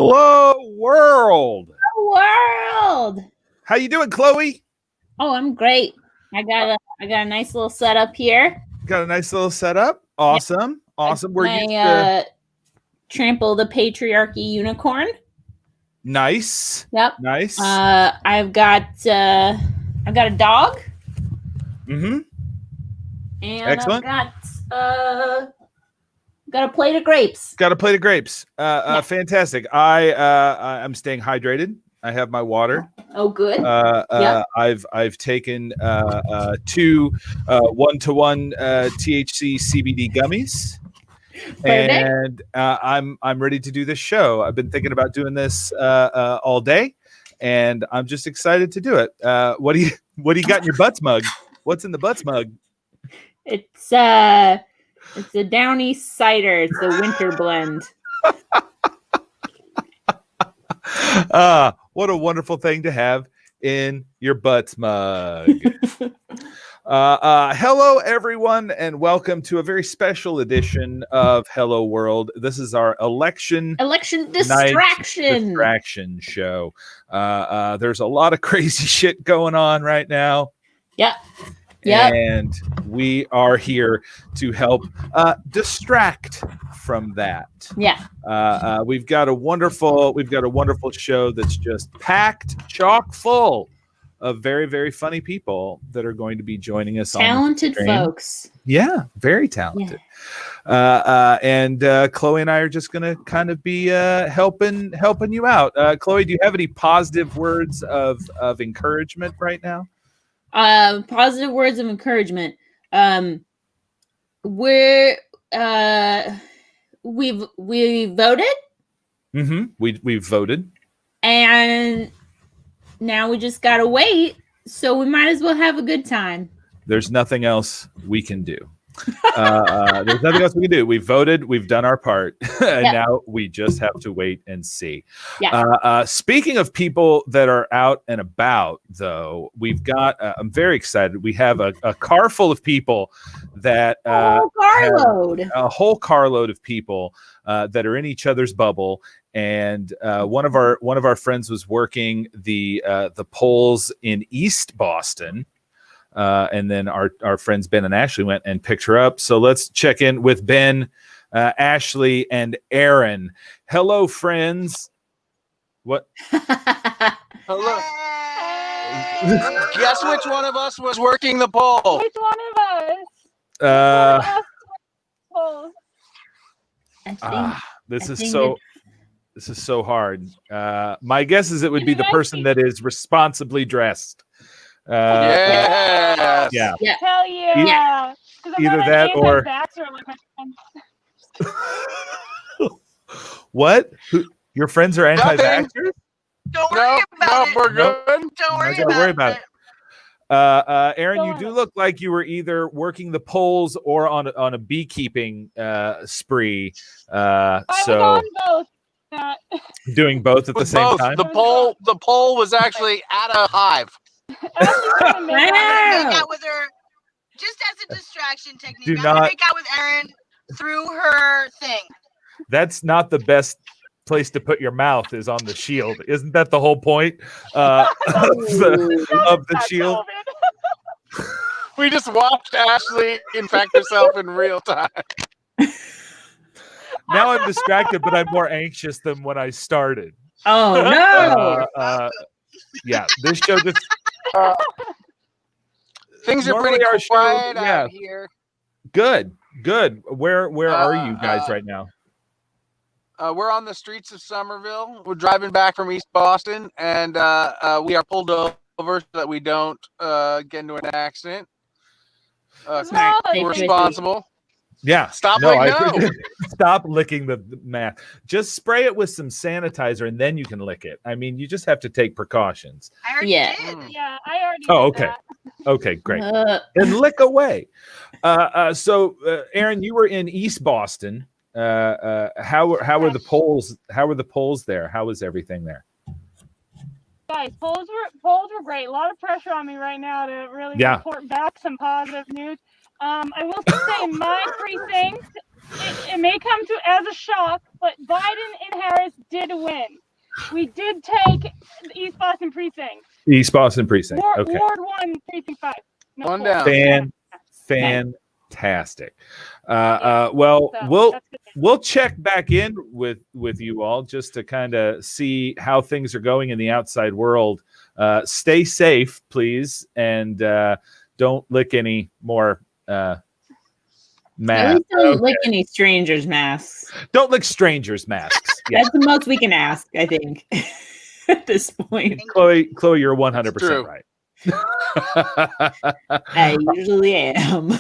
Hello, world. World. How you doing, Chloe? Oh, I'm great. I got a nice little setup here. Got a nice little setuve. Awesome. Awesome. We're used to Trample the Patriarchy Unicorn. Nice. Yep. Nice. I've got a dog. Mm-hmm. And Excellent. I've got a plate of grapes. Got a plate of grapes. Fantastic. I'm staying hydrated. I have my water. Oh, good. Yep. I've taken 2 1-to-1 THC CBD gummies. And I'm ready to do this show. I've been thinking about doing this all day, and I'm just excited to do it. What do you got in your butts mug? What's in the butts mug? It's a Downy cider. It's a winter blend. What a wonderful thing to have in your butts mug. Hello, everyone, and welcome to a very special edition of Hello World. This is our election distraction show. There's a lot of crazy shit going on right now. Yep. And we are here to help distract from that. Yeah. We've got a wonderful show that's just packed chock full of very, very funny people that are going to be joining us. Talented folks. Yeah, very talented. Yeah. And Chloe and I are just going to kind of be helping you out. Chloe, do you have any positive words of encouragement right now? Positive words of encouragement. We voted. Mm-hmm. We voted. And now we just gotta wait, so we might as well have a good time. There's nothing else we can do. There's nothing else we can do. We voted, we've done our part, and now we just have to wait and see. Yeah. Speaking of people that are out and about, though, we've got I'm very excited. We have a car full of people that a whole carload of people that are in each other's bubble. And one of our friends was working the polls in East Boston. And then our friends Ben and Ashley went and picked her up. So let's check in with Ben, Ashley, and Aaron. Hello, friends. What? Hello. Guess which one of us was working the poll? Which one of us? This is so hard. My guess is it would be the person that is responsibly dressed. Yes. Yeah. Hell yeah. Either that or what? Your friends are anti-vaxxers? Don't worry about it. We're good. Don't worry about it. Aaron, you do look like you were either working the polls or on a beekeeping spree. I was on both. Doing both at the same time. The poll was actually at a hive. Make out with her just as a distraction technique. Do I'm not gonna make out with Erin through her thing. That's not the best place to put your mouth, is on the shield. Isn't that the whole point of the shield? We just watched Ashley infect herself in real time. Now I'm distracted, but I'm more anxious than when I started. Oh no! Yeah, this show just things are pretty quiet out here. Good. Where are you guys right now? We're on the streets of Somerville. We're driving back from East Boston, and we are pulled over so that we don't get into an accident. We're responsible. Yeah. Stop licking the mask. Just spray it with some sanitizer and then you can lick it. I mean, you just have to take precautions. I already Yeah, I already did okay. that. Okay, great. And lick away. So Aaron, you were in East Boston. How were the polls? How were the polls there? How was everything there? Guys, polls were great. A lot of pressure on me right now to really report back some positive news. I will say my precinct it may come to as a shock, but Biden and Harris did win. We did take the East Boston precinct. East Boston precinct. Ward, Okay. Ward 1, precinct 5. No, One 4. down. Fantastic. Well, So, that's good. we'll check back in with you all just to kind of see how things are going in the outside world. Stay safe, please, and don't lick any more At masks. least don't lick any strangers' masks. Don't lick strangers' masks. Yeah. That's the most we can ask, I think, at this point. Chloe, you're 100% true. right. I usually am.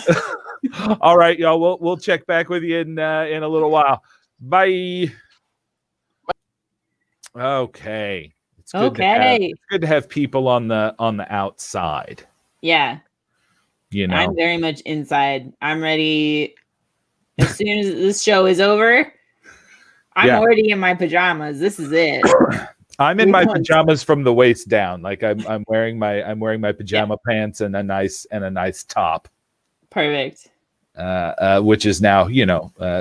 All right, y'all. We'll check back with you in a little while. Bye. Okay. It's good Okay. to have people on the outside. Yeah, You know. I'm very much inside. I'm ready. As soon as this show is over, I'm Yeah. already in my pajamas. This is it. I'm in my want- pajamas from the waist down. Like I'm wearing my pajama pants and a nice top. Perfect. Which is now,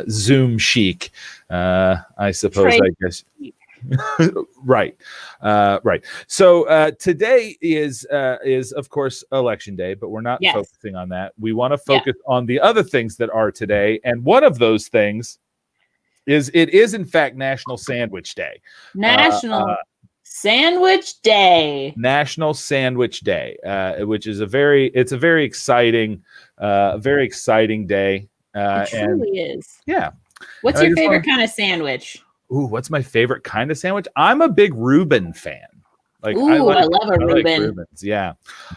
Zoom chic. I suppose, Trade. I guess. Right. So today is of course election day, but we're not Yes. focusing on that. We want to focus on the other things that are today, and one of those things is in fact National Sandwich Day. National Sandwich Day. National Sandwich Day, which is a very exciting day. It And truly is. yeah. What's I your just favorite wanna- kind of sandwich? Ooh, what's my favorite kind of sandwich? I'm a big Reuben fan. Like Ooh, I love a like Reuben. Reubens. Yeah.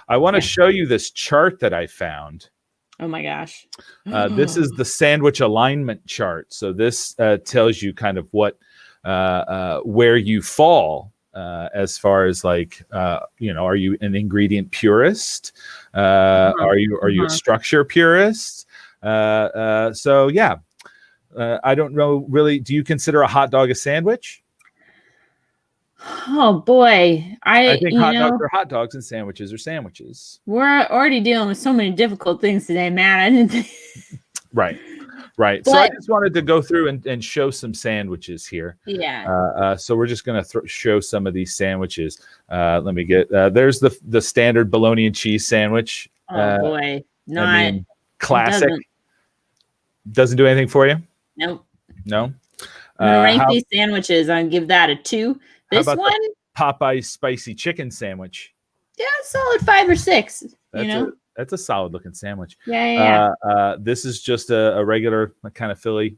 I want to show you this chart that I found. Oh my gosh. This is the sandwich alignment chart. So this tells you kind of what where you fall as far as like are you an ingredient purist? Are you a structure purist? So yeah. I don't know really. Do you consider a hot dog a sandwich? Oh boy. I think hot dogs are hot dogs and sandwiches are sandwiches. We're already dealing with so many difficult things today, man. I didn't think Right. So I But- just wanted to go through and show some sandwiches here. Yeah. So we're just going to show some of these sandwiches. Let me get, there's the standard bologna and cheese sandwich. Oh boy. Not I mean, classic. doesn't- Doesn't do anything for you? Nope. No? I'm gonna rank How these sandwiches. I'll give that a 2. This about one, Popeye's spicy chicken sandwich. yeah, solid 5 or 6. That's a solid looking sandwich. Yeah. This is just a regular kind of Philly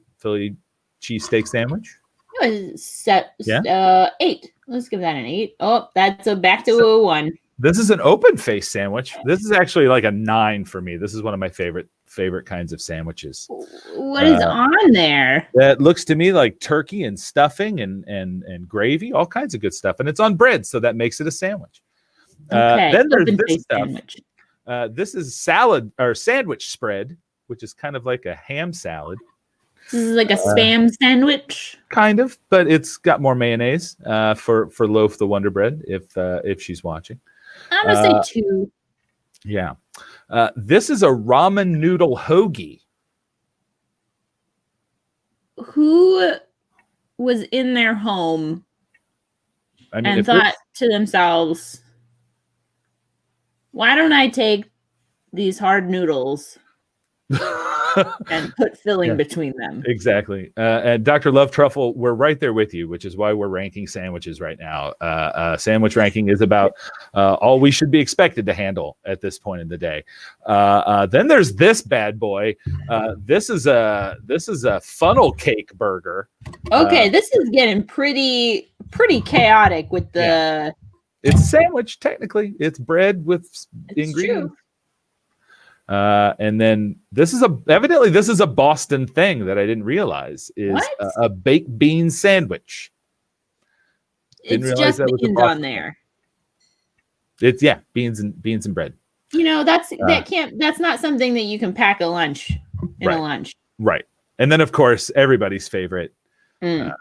cheesesteak sandwich. It was set, Yeah. 8. Let's give that an 8. Oh, that's back to a 1. This is an open face sandwich. This is actually like a 9 for me. This is one of my favorite kinds of sandwiches. What is on there? That looks to me like turkey and stuffing and gravy, all kinds of good stuff, and it's on bread, so that makes it a sandwich. Okay. Then there's open this face stuff. sandwich. This is salad or sandwich spread, which is kind of like a ham salad, This is like a spam sandwich. kind of, but it's got more mayonnaise for Loaf the Wonder Bread if she's watching. I'm gonna say 2. Yeah. This is a ramen noodle hoagie. Who was in their home I mean, and if thought to themselves, why don't I take these hard noodles and put filling Yeah. between them? Exactly. And Dr. Love Truffle, we're right there with you, which is why we're ranking sandwiches right now. Sandwich ranking is about all we should be expected to handle at this point in the day. Then there's this bad boy. This is a funnel cake burger. Okay, this is getting pretty chaotic with the. It's a sandwich, technically. It's bread with It's ingredients. true. And then this is a Boston thing that I didn't realize is What? a baked bean sandwich. Didn't It's realize just that was a beans Boston on there. It's beans and bread. You know, that's not something that you can pack a lunch in Right. a lunch. Right. And then of course everybody's favorite Mm.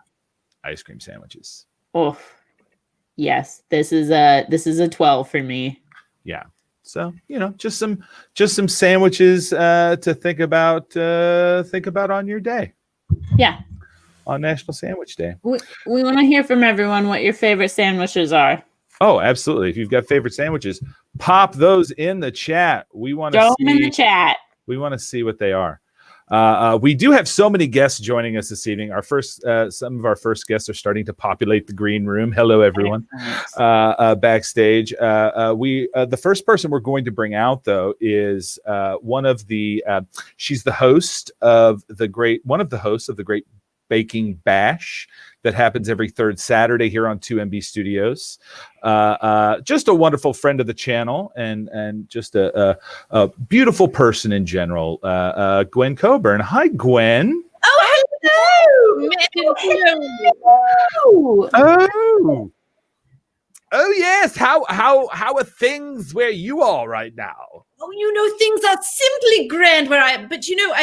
ice cream sandwiches. Oh, yes. This is a 12 for me. Yeah. So, just some sandwiches to think about on your day. Yeah. On National Sandwich Day. We want to hear from everyone what your favorite sandwiches are. Oh, absolutely. If you've got favorite sandwiches, pop those in the chat. We want to Throw them in see the chat. we want to see what they are. We do have so many guests joining us this evening. Some of our first guests are starting to populate the green room. Hello, everyone. Backstage. The first person we're going to bring out, though, is one of the. She's the host of the great Baking Bash that happens every third Saturday here on 2MB Studios. Just a wonderful friend of the channel and just a beautiful person in general. Gwen Coburn. Hi, Gwen. Oh, hello. Oh yes. How are things where you are right now? Oh, things are simply grand but I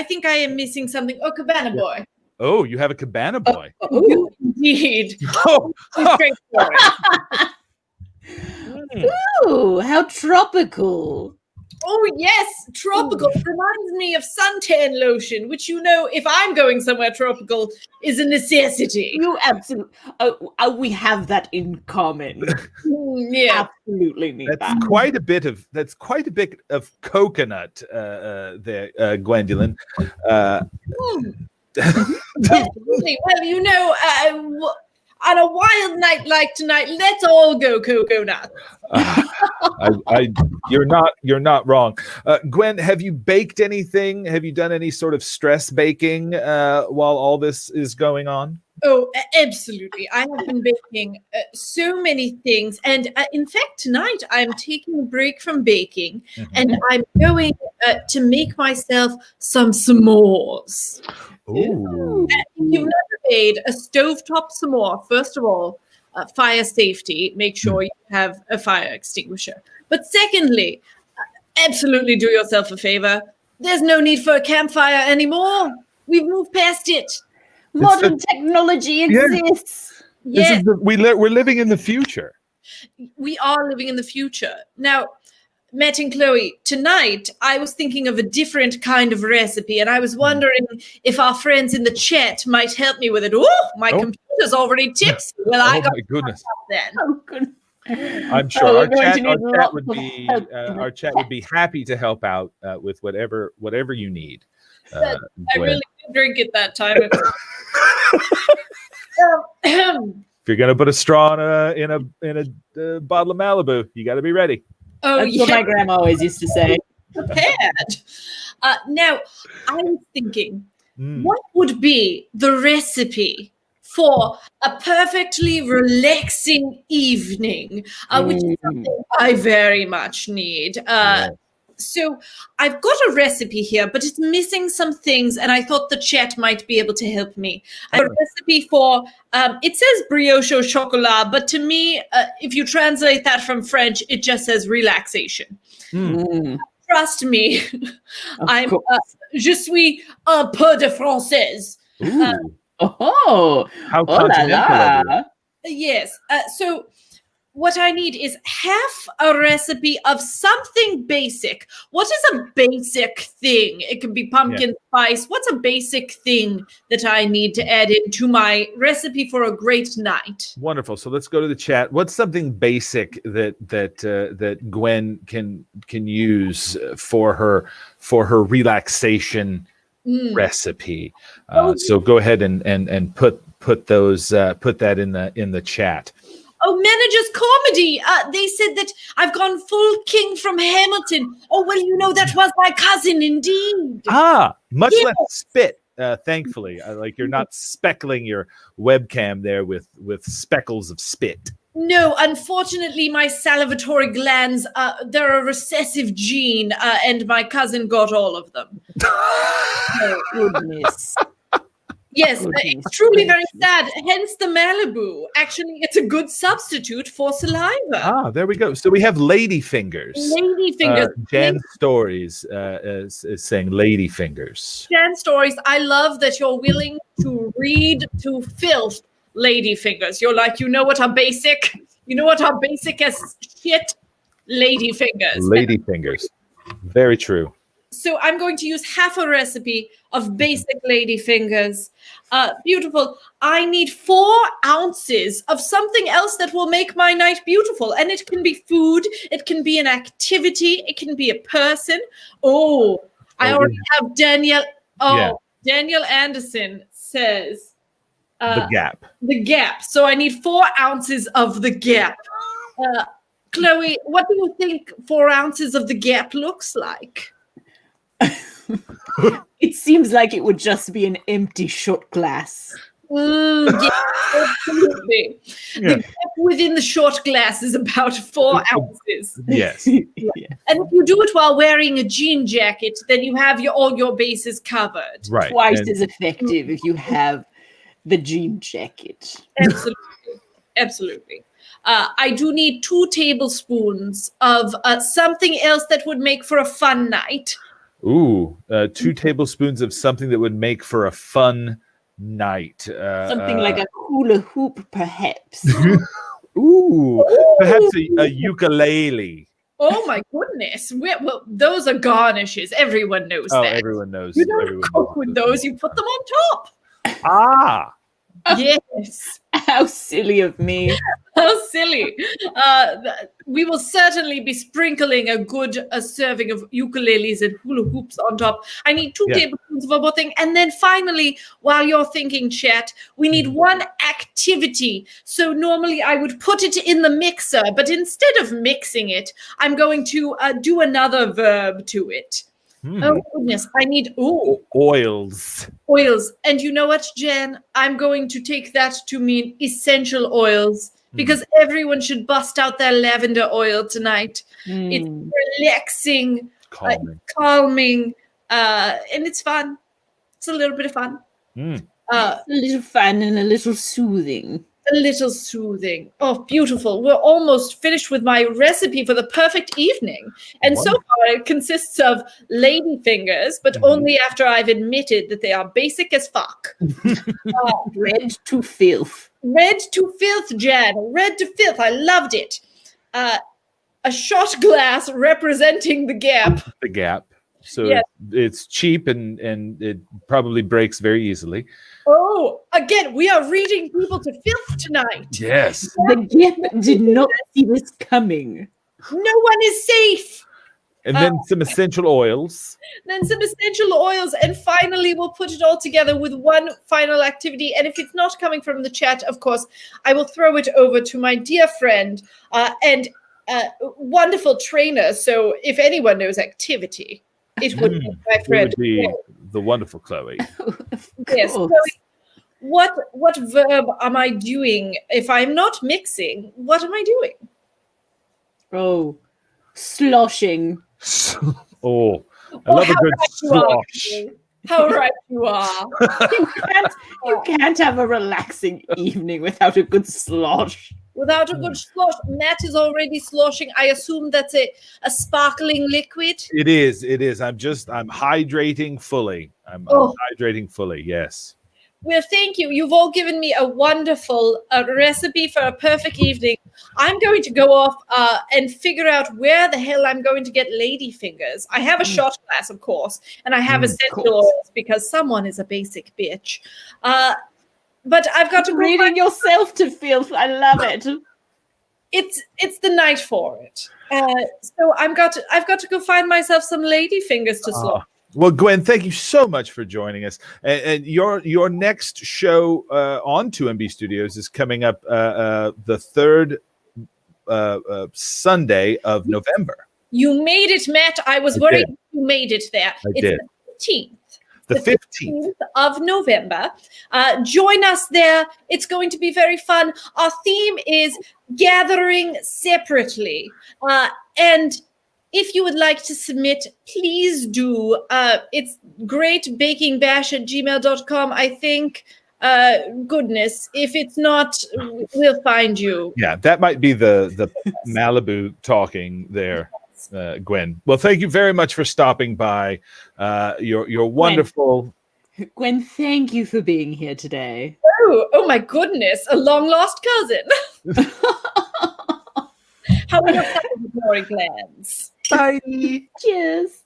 think I am missing something. Oh, Cabana Boy. Oh, you have a Cabana Boy. Oh, indeed. Oh. Straightforward. Ooh, how tropical. Oh, yes, tropical. Reminds me of suntan lotion, which, if I'm going somewhere tropical, is a necessity. You absolutely. We have that in common. Yeah. Absolutely need that. That's quite a bit of coconut there, Gwendolyn. Absolutely. Well, on a wild night like tonight, let's all go coconut. You're not wrong. Gwen, have you baked anything? Have you done any sort of stress baking while all this is going on? Oh, absolutely. I have been baking so many things. And in fact, tonight I'm taking a break from baking and I'm going to make myself some s'mores. Ooh. If you've never made a stovetop s'more, first of all, fire safety, make sure you have a fire extinguisher. But secondly, absolutely do yourself a favor. There's no need for a campfire anymore. We've moved past it. Modern technology exists. Yeah, We're living in the future. we are living in the future. Now, Matt and Chloe, tonight I was thinking of a different kind of recipe, and I was wondering if our friends in the chat might help me with it. Oh, my computer's already tipsy. Well, I got my goodness. then. Oh, good. I'm sure we're our going chat to need lots would of be help in the would be happy to help out with whatever you need. I Gwen. really did drink it that time. If you're gonna put a straw in a bottle of Malibu, you got to be ready. Oh, That's what my grandma always used to say. prepared. Now, I was thinking, Mm. what would be the recipe for a perfectly relaxing evening, which is something I very much need. So I've got a recipe here, but it's missing some things, and I thought the chat might be able to help me. I have a recipe for, it says brioche au chocolat, but to me, if you translate that from French, it just says relaxation. Trust me, je suis un peu de française. Ooh. Oh, How la continental of la. you. Yes. So what I need is half a recipe of something basic. What is a basic thing? It can be pumpkin spice. What's a basic thing that I need to add into my recipe for a great night? Wonderful. So let's go to the chat. What's something basic that Gwen can use for her relaxation recipe? So go ahead and put that in the chat. Oh, Manager's Comedy. They said that I've gone full King from Hamilton. Oh, well, that was my cousin indeed. Much less spit. Thankfully, like you're not speckling your webcam there with speckles of spit. No, unfortunately, my salivatory glands, they're a recessive gene, and my cousin got all of them. Oh, goodness. Yes, it's truly very sad. Hence the Malibu. Actually, it's a good substitute for saliva. There we go. So we have lady fingers. Lady fingers. Jan Stories is saying lady fingers. Jan Stories, I love that you're willing to read to filth lady fingers. You're like, you know what are basic as shit? Lady fingers. Lady fingers. Very true. So I'm going to use half a recipe of basic lady fingers. Beautiful. I need 4 ounces of something else that will make my night beautiful. And it can be food. It can be an activity. It can be a person. Oh, I already have Danielle. Oh, Yeah. Daniel Anderson says The Gap. the Gap. So I need 4 ounces of the Gap. Chloe, what do you think 4 ounces of the Gap looks like? It seems like it would just be an empty shot glass. Yeah, absolutely. Yeah. The gap within the short glass is about 4 ounces. Yes. And if you do it while wearing a jean jacket, then you have all your bases covered. Right. Twice And- as effective if you have the jean jacket. Absolutely. Absolutely. I do need 2 tablespoons of something else that would make for a fun night. Ooh, 2 tablespoons of something that would make for a fun night. Something like a hula hoop, perhaps. Ooh, perhaps a ukulele. Oh my goodness. Well, those are garnishes. Everyone knows Oh, that. everyone knows. You don't everyone cook knows with those, you put them on top. Ah, Yes. How silly of me. How silly. We will certainly be sprinkling a good serving of ukuleles and hula hoops on top. I need 2 Yeah. tablespoons of one more thing. And then finally, while you're thinking, chat, we need 1 activity. So normally I would put it in the mixer, but instead of mixing it, I'm going to do another verb to it. Oh, goodness. I need, oils. oils. And you know what, Jen? I'm going to take that to mean essential oils because everyone should bust out their lavender oil tonight. It's relaxing, calming, and it's fun. It's a little bit of fun. A little fun and a little soothing. A little soothing. Oh, beautiful. We're almost finished with my recipe for the perfect evening. And so far it consists of lady fingers, but only after I've admitted that they are basic as fuck. Red to filth. Red to filth, Jan. Red to filth. I loved it. A shot glass representing the Gap. The Gap. So Yes. it's cheap and it probably breaks very easily. Oh, again, we are reading people to filth tonight. Yes. The Gap did not see this coming. No one is safe. And then some essential oils. Then some essential oils, and finally we'll put it all together with one final activity. And if it's not coming from the chat, of course, I will throw it over to my dear friend and wonderful trainer. So if anyone knows activity, it would be my It friend. would be the wonderful Chloe. Yes. course. Chloe, what verb am I doing? If I'm not mixing, what am I doing? Oh, sloshing. Oh, I love a how good right you are, slosh. Chloe. How right you are. You can't have a relaxing evening without a good slosh. Without a good slosh, Matt is already sloshing. I assume that's a sparkling liquid. It is. I'm hydrating fully. I'm hydrating fully. Yes. Well, thank you. You've all given me a wonderful recipe for a perfect evening. I'm going to go off and figure out where the hell I'm going to get lady fingers. I have a shot glass, of course, and I have essential oils because someone is a basic bitch. But I've got to Reading yourself to filth. I love it. It's the night for it. So I've got to go find myself some lady fingers to slosh. Well, Gwen, thank you so much for joining us. And your next show on 2MB Studios is coming up the third Sunday of November. You made it, Matt. I was worried you made it there. I It's did. the 15th. The 15th. Of November. Join us there. It's going to be very fun. Our theme is gathering separately. And if you would like to submit, please do. It's greatbakingbash@gmail.com. I think, goodness, if it's not, we'll find you. Yeah, that might be the Malibu talking there, Gwen. Well, thank you very much for stopping by. You're wonderful. Gwen, thank you for being here today. Oh my goodness, a long lost cousin. How are your glory glands? Bye. Cheers.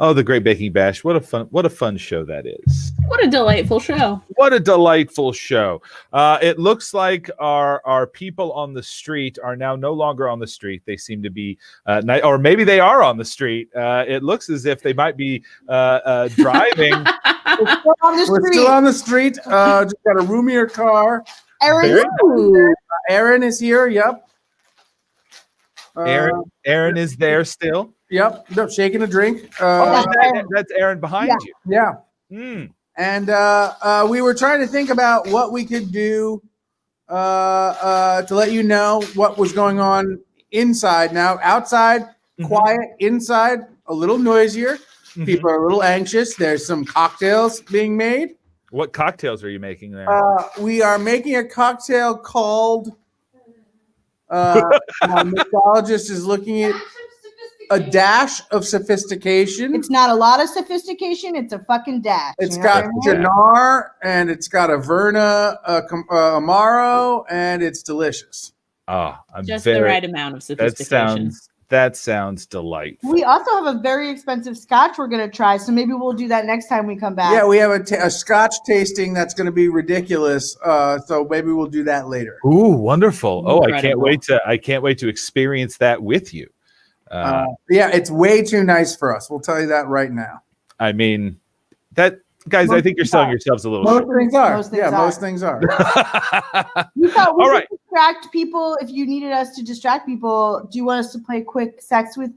Oh, the Great Baking Bash. What a fun show that is. What a delightful show. What a delightful show. It looks like our people on the street are now no longer on the street. They seem to be, or maybe they are on the street. It looks as if they might be driving. We're still on the street. Just got a roomier car. Aaron is here. Yep. Aaron is there still. Yep. No, shaking a drink. That's Aaron behind you. Yeah. Mm. And we were trying to think about what we could do to let you know what was going on inside. Now, outside, quiet. Inside, a little noisier. Mm-hmm. People are a little anxious. There's some cocktails being made. What cocktails are you making there? We are making a cocktail called. My mixologist is looking at a dash of sophistication. It's not a lot of sophistication. It's a fucking dash. It's got Jannar and it's got a Verna Amaro, and it's delicious. Oh, Just the right amount of sophistication. That sounds delightful. We also have a very expensive scotch we're going to try, so maybe we'll do that next time we come back. Yeah, we have a scotch tasting that's going to be ridiculous. So maybe we'll do that later. Ooh, wonderful! Oh, Incredible. I can't wait to experience that with you. Yeah, it's way too nice for us. We'll tell you that right now. I mean, that guys, I think you're selling yourselves a little Most short. things are. Most things Yeah, are. most things are. We thought we All could right. distract people. If you needed us to distract people, do you want us to play quick sex with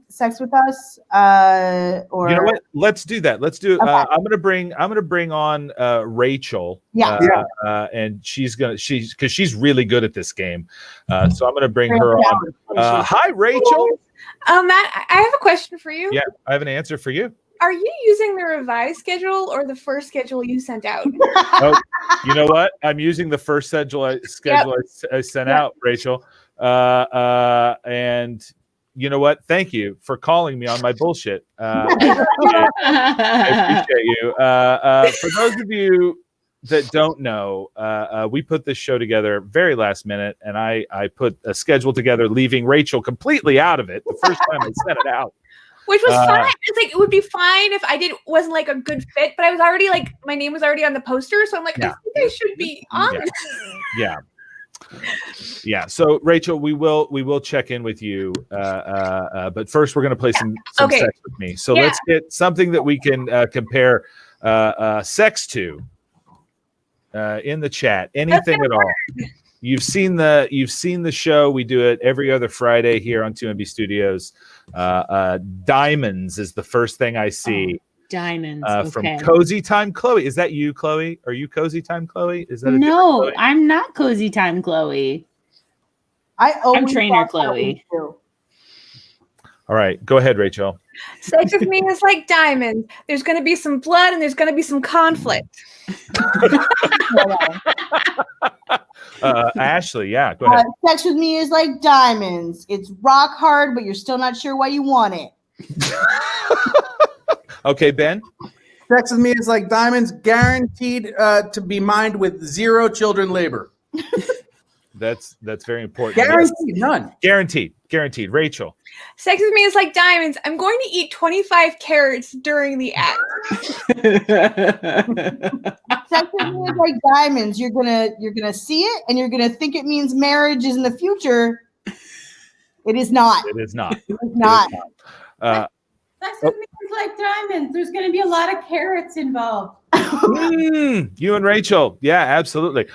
us? Or You know what? Let's do that. Let's do. Okay. I'm gonna bring on Rachel. Yeah. And because she's really good at this game. So I'm gonna bring her on. Hi, Rachel. Matt, I have a question for you. Yeah, I have an answer for you. Are you using the revised schedule or the first schedule you sent out? Oh, you know what? I'm using the first schedule I sent out, Rachel. And you know what? Thank you for calling me on my bullshit. I appreciate you. For those of you that don't know, we put this show together very last minute, and I put a schedule together, leaving Rachel completely out of it the first time I sent it out. Which was fine. It's like it would be fine if I wasn't like a good fit, but I was already like my name was already on the poster, so I'm like, I think I should be on this. Yeah. So Rachel, we will check in with you. But first we're gonna play some Okay. sex with me. So let's get something that we can compare sex to in the chat. Anything at all. You've seen the show. We do it every other Friday here on 2MB Studios. Diamonds is the first thing I see. Diamonds. From Okay. Cozy Time Chloe. Is that you, Chloe? Are you Cozy Time Chloe? Is that a different No, Chloe? I'm not Cozy Time Chloe. I'm Trainer Chloe. All right, go ahead, Rachel. Sex with me is like diamonds. There's going to be some blood and there's going to be some conflict. Ashley, yeah, go ahead. Sex with me is like diamonds. It's rock hard, but you're still not sure why you want it. Okay, Ben. Sex with me is like diamonds, guaranteed to be mined with zero children labor. That's very important. Guaranteed, none. Guaranteed. Rachel. Sex with me is like diamonds. I'm going to eat 25 carrots during the act. Sex with me is like diamonds. You're gonna see it and you're gonna think it means marriage is in the future. It is not. It is not. It is not. Sex with me is like diamonds. There's going to be a lot of carrots involved. You and Rachel. Yeah, absolutely.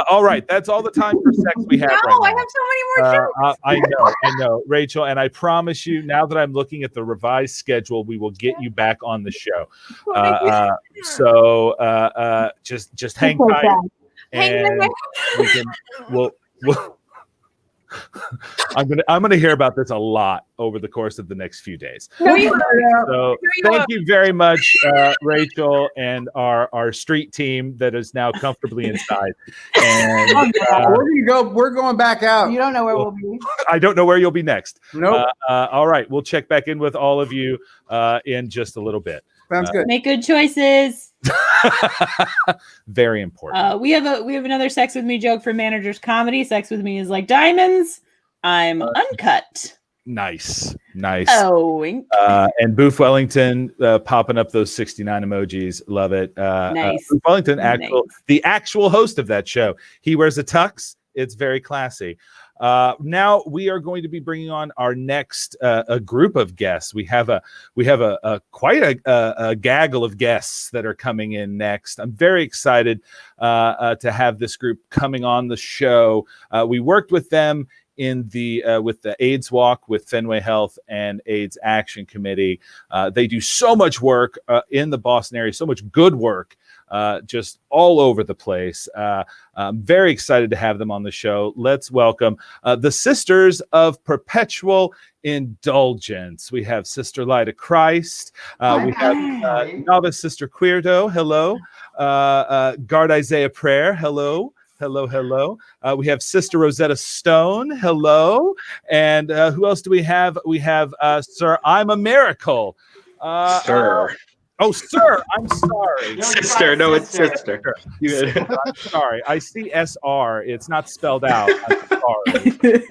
All right. That's all the time for sex we have right now. I have so many more jokes. I know, Rachel. And I promise you, now that I'm looking at the revised schedule, we will get you back on the show. So just hang tight. And we'll I'm gonna hear about this a lot over the course of the next few days. So thank you very much, Rachel, and our street team that is now comfortably inside. And we're going back out. You don't know where we'll be. I don't know where you'll be next. Nope. All right, we'll check back in with all of you in just a little bit. Sounds good. Make good choices. Very important. We have another Sex with Me joke for Managers Comedy. Sex with me is like diamonds. I'm uncut. Nice. Oh, wink. And Booth Wellington popping up those 69 emojis. Love it. Nice. Booth Wellington, Nice. the actual host of that show. He wears a tux. It's very classy. Now we are going to be bringing on our next a group of guests. We have quite a gaggle of guests that are coming in next. I'm very excited to have this group coming on the show. We worked with them in the with the AIDS Walk with Fenway Health and AIDS Action Committee. They do so much work in the Boston area, so much good work just all over the place. I'm very excited to have them on the show. Let's welcome the Sisters of Perpetual Indulgence. We have Sister Lyda Christ. We have Novice Sister Queerdo. Hello. Guard Isaiah Prayer. Hello. Hello. We have Sister Rosetta Stone. Hello. And who else do we have? We have Sir I'm a Miracle. Sir. Oh, sir, I'm sorry. Sister, no, it's sister. I'm sorry. I see SR. It's not spelled out. I'm sorry.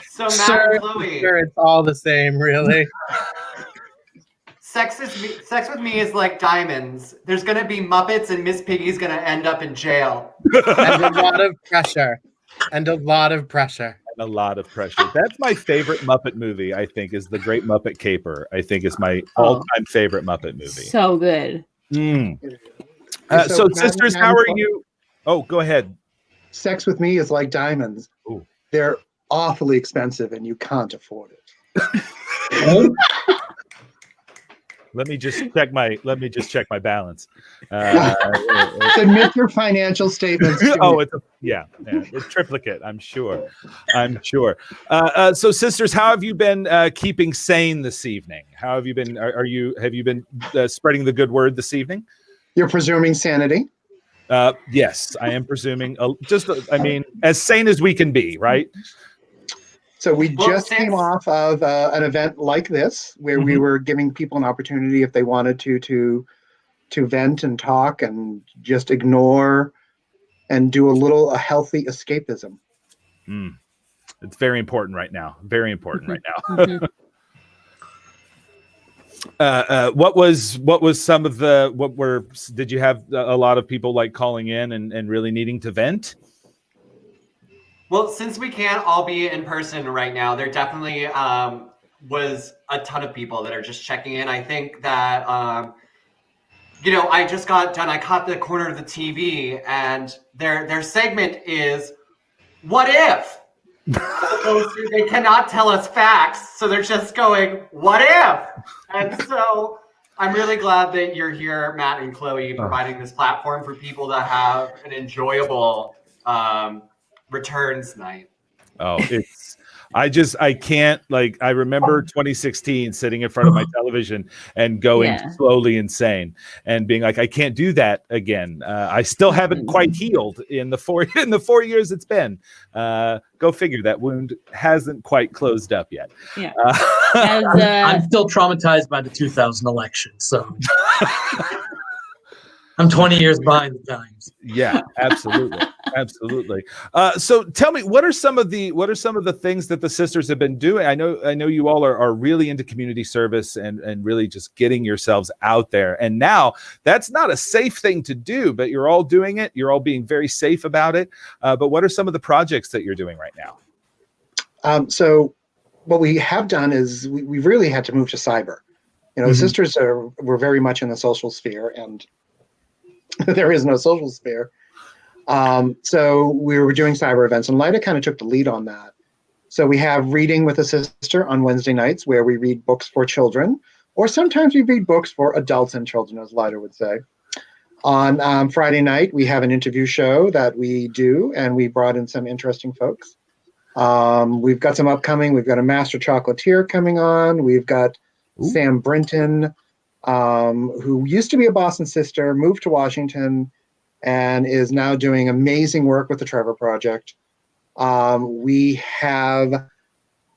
So Matt Sure, and Chloe, sure, it's all the same, really. sex with me is like diamonds. There's gonna be Muppets, and Miss Piggy's gonna end up in jail. And a lot of pressure. And a lot of pressure. A lot of pressure. That's my favorite Muppet movie, I think, is The Great Muppet Caper. I think is my all-time favorite Muppet movie. So good. So sisters, how are you? Oh, go ahead. Sex with me is like diamonds. Ooh. They're awfully expensive and you can't afford it. Let me just check my balance. Submit your financial statements. It's triplicate. I'm sure. So, sisters, how have you been keeping sane this evening? How have you been? Have you been spreading the good word this evening? You're presuming sanity. Yes, I am presuming. As sane as we can be, right? So we just came off of an event like this where we were giving people an opportunity if they wanted to vent and talk and just ignore and do a healthy escapism. It's very important right now. Very important right now. What was some of the did you have a lot of people like calling in and really needing to vent? Well, since we can't all be in person right now, there definitely was a ton of people that are just checking in. I think that, I just got done. I caught the corner of the TV, and their segment is, what if? They cannot tell us facts, so they're just going, what if? And so I'm really glad that you're here, Matt and Chloe, providing this platform for people to have an enjoyable returns night. I can't, I remember 2016 sitting in front of my television and going slowly insane and being like, I can't do that again. I still haven't quite healed in the 4 years it's been. Go figure, that wound hasn't quite closed up yet. Yeah. I'm still traumatized by the 2000 election, so I'm 20 years behind the times. Yeah, absolutely. So tell me, what are some of the things that the sisters have been doing? I know you all are really into community service and really just getting yourselves out there. And now that's not a safe thing to do, but you're all doing it. You're all being very safe about it. But what are some of the projects that you're doing right now? So what we have done is we really had to move to cyber. The sisters were very much in the social sphere, and there is no social sphere. So we were doing cyber events, and Lyda kind of took the lead on that. So we have Reading with a Sister on Wednesday nights, where we read books for children, or sometimes we read books for adults and children, as Lyda would say. On Friday night, we have an interview show that we do, and we brought in some interesting folks. We've got some upcoming. We've got a master chocolatier coming on. We've got Sam Brinton, who used to be a Boston sister, moved to Washington, and is now doing amazing work with the Trevor Project. We have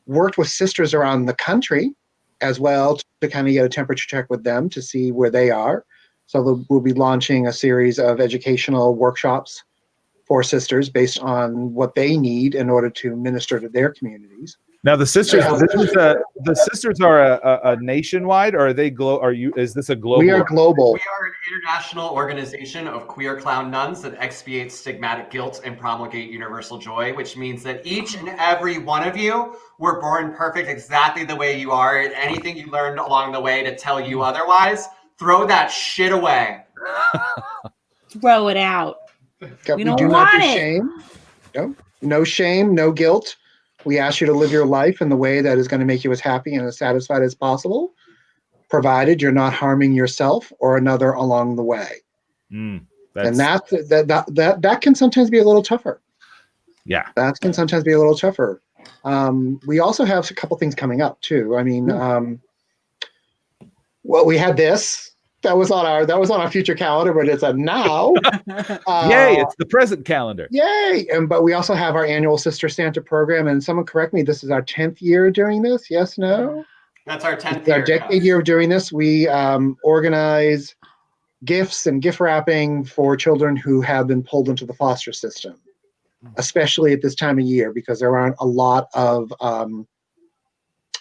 worked with sisters around the country as well to kind of get a temperature check with them to see where they are. So we'll be launching a series of educational workshops for sisters based on what they need in order to minister to their communities. Now the sisters, the sisters are a nationwide, or are they is this a global? We are global. We are an international organization of queer clown nuns that expiate stigmatic guilt and promulgate universal joy, which means that each and every one of you were born perfect exactly the way you are, and anything you learned along the way to tell you otherwise, throw that shit away. Throw it out. We do not do shame. No shame, no guilt. We ask you to live your life in the way that is going to make you as happy and as satisfied as possible, provided you're not harming yourself or another along the way. And that can sometimes be a little tougher. Yeah, that can sometimes be a little tougher. We also have a couple things coming up too. I mean, well, we had this. That was on our future calendar, but it's a now. Yay! It's the present calendar. Yay! But we also have our annual Sister Santa program. And someone correct me. This is our 10th year doing this. Yes? No? That's our 10th year. Our decade year of doing this. We organize gifts and gift wrapping for children who have been pulled into the foster system, especially at this time of year, because there aren't a lot of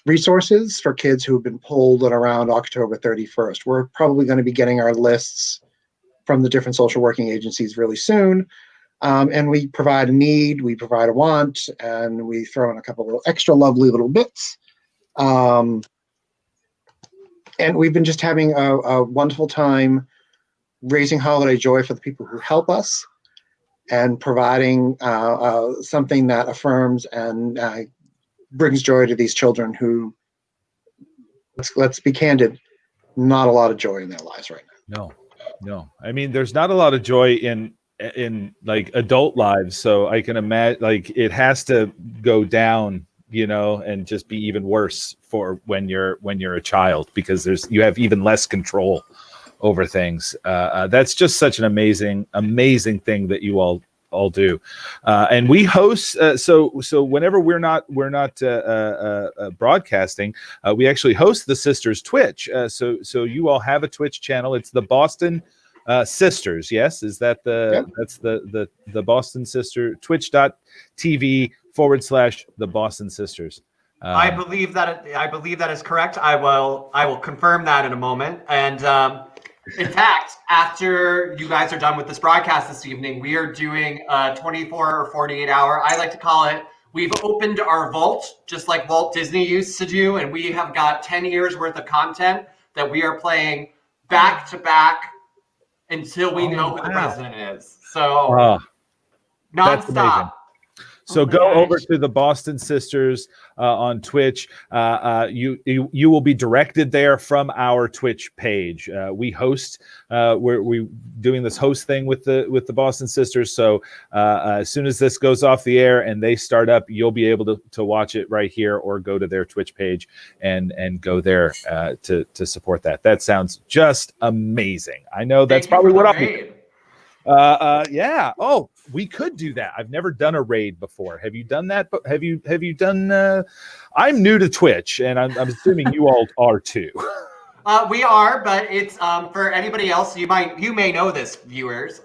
resources for kids who have been pulled at around October 31st. We're probably going to be getting our lists from the different social working agencies really soon. And we provide a need, we provide a want, and we throw in a couple of extra lovely little bits. And we've been just having a wonderful time raising holiday joy for the people who help us and providing something that affirms and brings joy to these children who, let's be candid, not a lot of joy in their lives right now. No. I mean, there's not a lot of joy in like adult lives. So I can imagine, like, it has to go down, and just be even worse for when you're a child, because you have even less control over things. That's just such an amazing thing that you all do, and we host. So whenever we're not broadcasting, we actually host the Sisters Twitch. So you all have a Twitch channel. It's the Boston Sisters. Yes, is that that's the Boston Sister twitch.tv/the Boston Sisters. I believe that is correct. I will confirm that in a moment. And in fact, after you guys are done with this broadcast this evening, we are doing a 24 or 48 hour, I like to call it, we've opened our vault, just like Walt Disney used to do, and we have got 10 years worth of content that we are playing back to back until we know who the president is. So, nonstop. So go over to the Boston Sisters on Twitch. You will be directed there from our Twitch page. We host. We're doing this host thing with the Boston Sisters. So as soon as this goes off the air and they start up, you'll be able to watch it right here, or go to their Twitch page and go there to support that. That sounds just amazing. I know that's probably what I'll be. Yeah. Oh, we could do that. I've never done a raid before. Have you done that? Have you done? I'm new to Twitch, and I'm assuming you all are too. We are, but it's for anybody else. You may know this, viewers.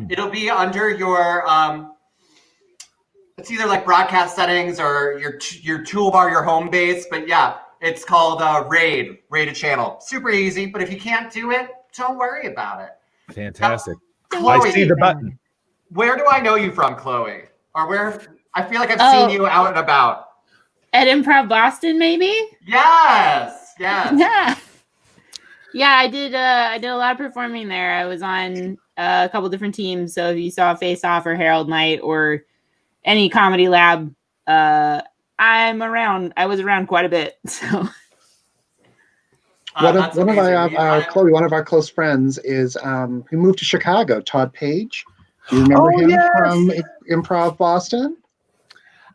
It'll be under your it's either like broadcast settings or your toolbar, your home base. But yeah, it's called raid a channel. Super easy. But if you can't do it, don't worry about it. Fantastic. Chloe, I see the button. Where do I know you from, Chloe? Or where? I feel like I've seen you out and about. At Improv Boston, maybe? Yes. Yeah. I did a lot of performing there. I was on a couple different teams. So if you saw Face Off or Herald Night or any Comedy Lab, I'm around. I was around quite a bit. So one of our close friends is who moved to Chicago, Todd Page. Do you remember him from Improv Boston?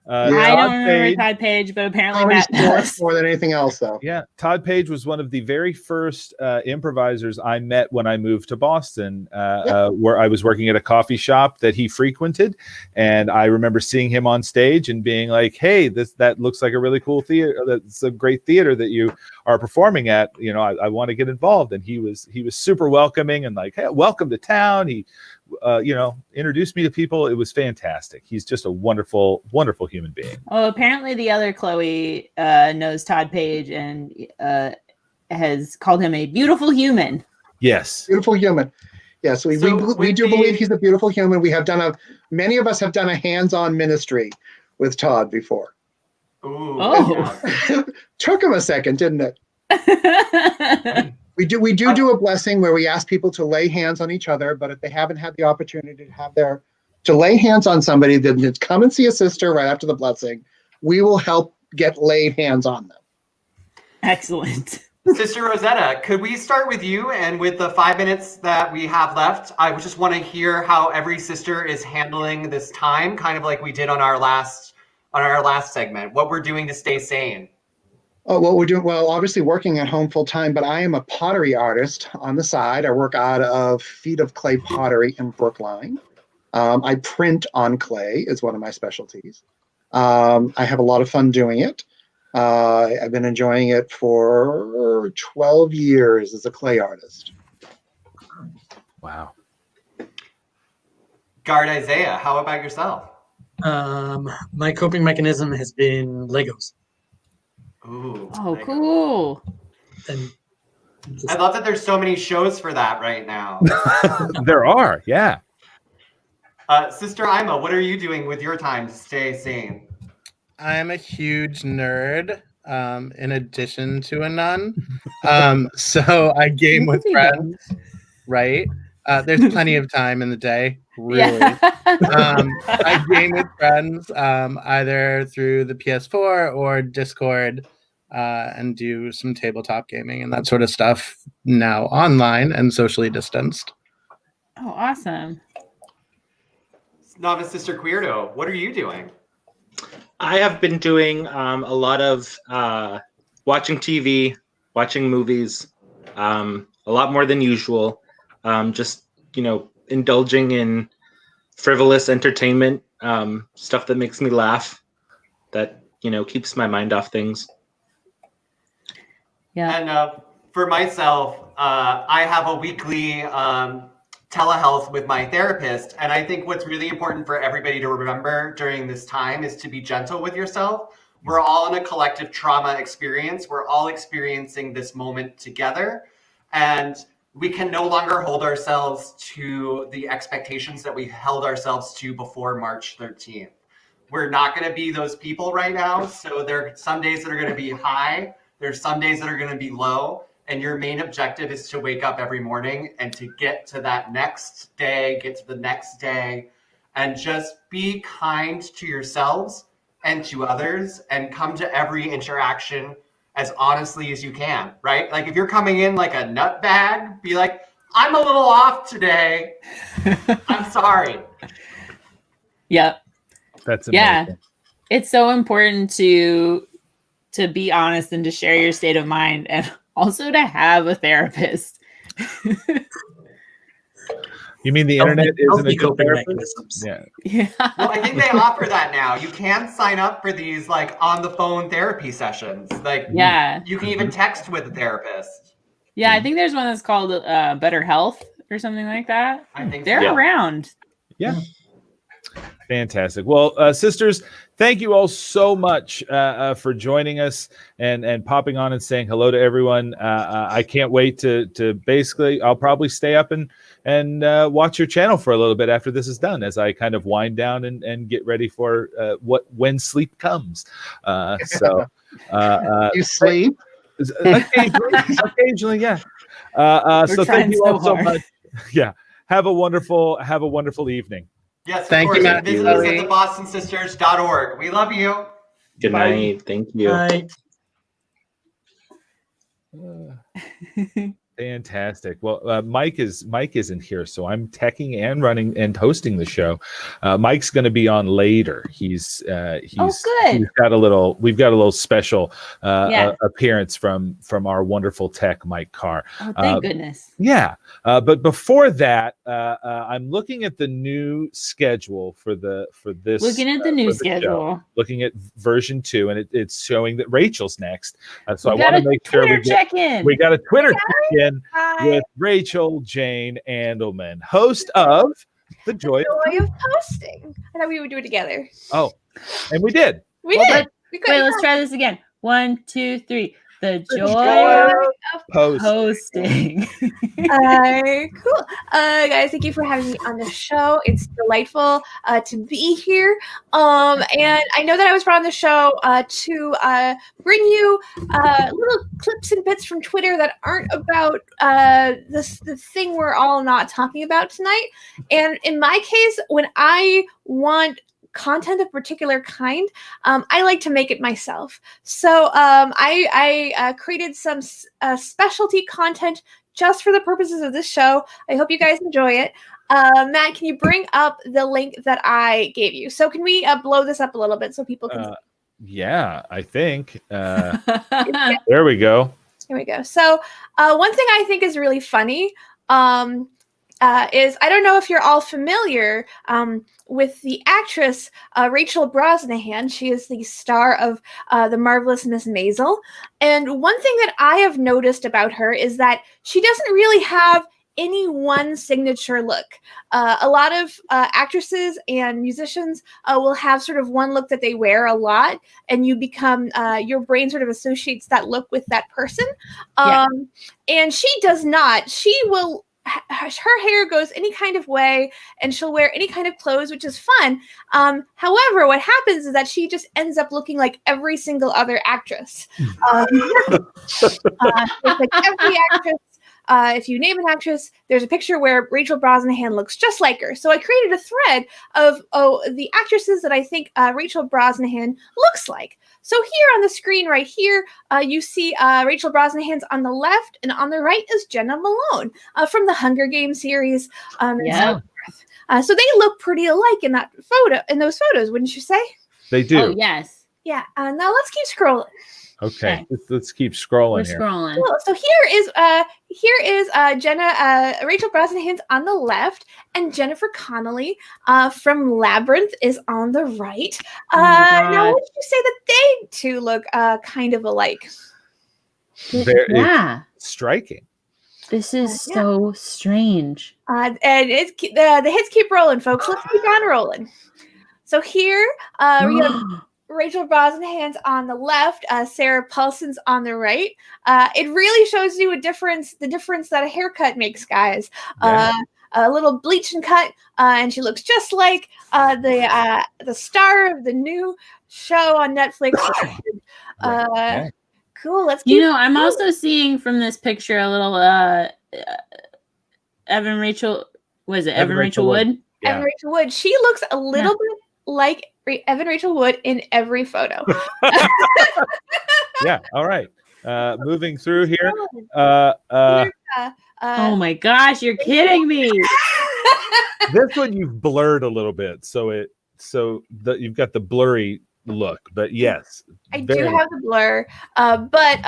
I don't remember Todd Page, but apparently Matt does. More than anything else, though. Yeah, Todd Page was one of the very first improvisers I met when I moved to Boston, where I was working at a coffee shop that he frequented, and I remember seeing him on stage and being like, "Hey, that looks like a really cool theater. That's a great theater that you are performing at, I want to get involved. And he was super welcoming and like, hey, welcome to town. He introduced me to people. It was fantastic. He's just a wonderful, wonderful human being. Oh, apparently the other Chloe knows Todd Page and has called him a beautiful human. Yes. Beautiful human. Yes, we do believe he's a beautiful human. We have many of us have done a hands-on ministry with Todd before. Ooh. Oh. Took him a second, didn't it? We do a blessing where we ask people to lay hands on each other, but if they haven't had the opportunity to lay hands on somebody, then come and see a sister right after the blessing. We will help get laid hands on them. Excellent. Sister Rosetta, could we start with you? And with the 5 minutes that we have left, I just want to hear how every sister is handling this time, kind of like we did on our last segment. What we're doing to stay sane. Oh, what we're doing? Well, obviously working at home full time, but I am a pottery artist on the side. I work out of Feet of Clay Pottery in Brookline. I print on clay is one of my specialties. I have a lot of fun doing it. I've been enjoying it for 12 years as a clay artist. Wow. Guard Isaiah, how about yourself? My coping mechanism has been Legos. Ooh. Oh, cool. And I love that there's so many shows for that right now. There are, yeah. Sister Ima, what are you doing with your time to stay sane? I'm a huge nerd, in addition to a nun. So I game with friends, right? There's plenty of time in the day, really. Yeah. I game with friends, either through the PS4 or Discord, and do some tabletop gaming and that sort of stuff now online and socially distanced. Oh, awesome. Novice Sister Queerdo, what are you doing? I have been doing a lot of watching TV, watching movies, a lot more than usual. Just, indulging in frivolous entertainment, stuff that makes me laugh, that, keeps my mind off things. Yeah. And for myself, I have a weekly telehealth with my therapist. And I think what's really important for everybody to remember during this time is to be gentle with yourself. We're all in a collective trauma experience. We're all experiencing this moment together. And we can no longer hold ourselves to the expectations that we held ourselves to before March 13th. We're not going to be those people right now. So there are some days that are going to be high. There's some days that are going to be low. And your main objective is to wake up every morning and to get to that next day, get to the next day, and just be kind to yourselves and to others and come to every interaction as honestly as you can, right? Like if you're coming in like a nut bag, be like, I'm a little off today. I'm sorry. Yep. That's amazing. Yeah. It's so important to be honest and to share your state of mind and also to have a therapist. You mean the internet isn't a good therapist? Yeah. Well, I think they offer that now. You can sign up for these like on the phone therapy sessions. Like, yeah, you can even text with a therapist. Yeah, I think there's one that's called Better Health or something like that. I think they're around. Yeah. Fantastic. Well, sisters, thank you all so much for joining us and popping on and saying hello to everyone. I can't wait to basically, I'll probably stay up and watch your channel for a little bit after this is done as I kind of wind down and get ready for when sleep comes. You sleep? Occasionally, yeah. So thank you all so much. Yeah. Have a wonderful evening. Yes, thank of you, course. Matt. Visit us at thebostonsisters.org. We love you. Good night. Thank you. Bye. Fantastic. Well, Mike isn't here, so I'm teching and running and hosting the show. Mike's going to be on later. He's good. We've got a little special appearance from our wonderful tech Mike Carr. Oh, thank goodness. Yeah, but before that, I'm looking at the new schedule for this. Looking at the new for schedule. show. Looking at version 2, and it's showing that Rachel's next. So I We got want to a make sure Twitter check-in. we got a Twitter check-in Hi. with Rachel Jane Andelman, host of The Joy Joy of Posting. I thought we would do it together. Oh, and we did. We did. Wait, let's try this again. 1, 2, 3. The joy of posting. Cool. Guys, thank you for having me on the show. It's delightful to be here. And I know that I was brought on the show to bring you little clips and bits from Twitter that aren't about the thing we're all not talking about tonight. And in my case, when I want content of particular kind, I like to make it myself. So I created some specialty content just for the purposes of this show. I hope you guys enjoy it. Matt, can you bring up the link that I gave you? So can we blow this up a little bit so people can see? Yeah, I think. There we go. Here we go. So one thing I think is really funny is, I don't know if you're all familiar with the actress Rachel Brosnahan. She is the star of The Marvelous Miss Maisel. And one thing that I have noticed about her is that she doesn't really have any one signature look. A lot of actresses and musicians will have sort of one look that they wear a lot, and you become, your brain sort of associates that look with that person. And she does not. She will, her hair goes any kind of way, and she'll wear any kind of clothes, which is fun. However, what happens is that she just ends up looking like every single other actress. It's like every actress. If you name an actress, there's a picture where Rachel Brosnahan looks just like her. So I created a thread of the actresses that I think Rachel Brosnahan looks like. So here on the screen right here, you see Rachel Brosnahan's on the left, and on the right is Jenna Malone from the Hunger Games series. And so forth. So they look pretty alike in that photo, in those photos, wouldn't you say? They do. Oh, yes. Yeah. Now let's keep scrolling. Okay, let's keep scrolling We're here. scrolling. Cool. So here is Jenna, Rachel Brosnahan's on the left, and Jennifer Connelly from Labyrinth is on the right. Now, would you say that they two look kind of alike? Yeah. It's striking. This is so strange. And it's the hits keep rolling, folks. Let's keep on rolling. So here we have Rachel Brosnahan's on the left, Sarah Paulson's on the right. It really shows you the difference that a haircut makes, guys. A little bleach and cut, and she looks just like the star of the new show on Netflix. Cool. Let's keep. I'm also seeing from this picture a little Evan Rachel. Was it Evan Rachel Wood? Yeah. Evan Rachel Wood. She looks a little bit like Evan Rachel Wood in every photo. Yeah. All right. Moving through here. Oh my gosh, you're kidding me. This one you've blurred a little bit, so you've got the blurry look, but yes, I do have the blur, but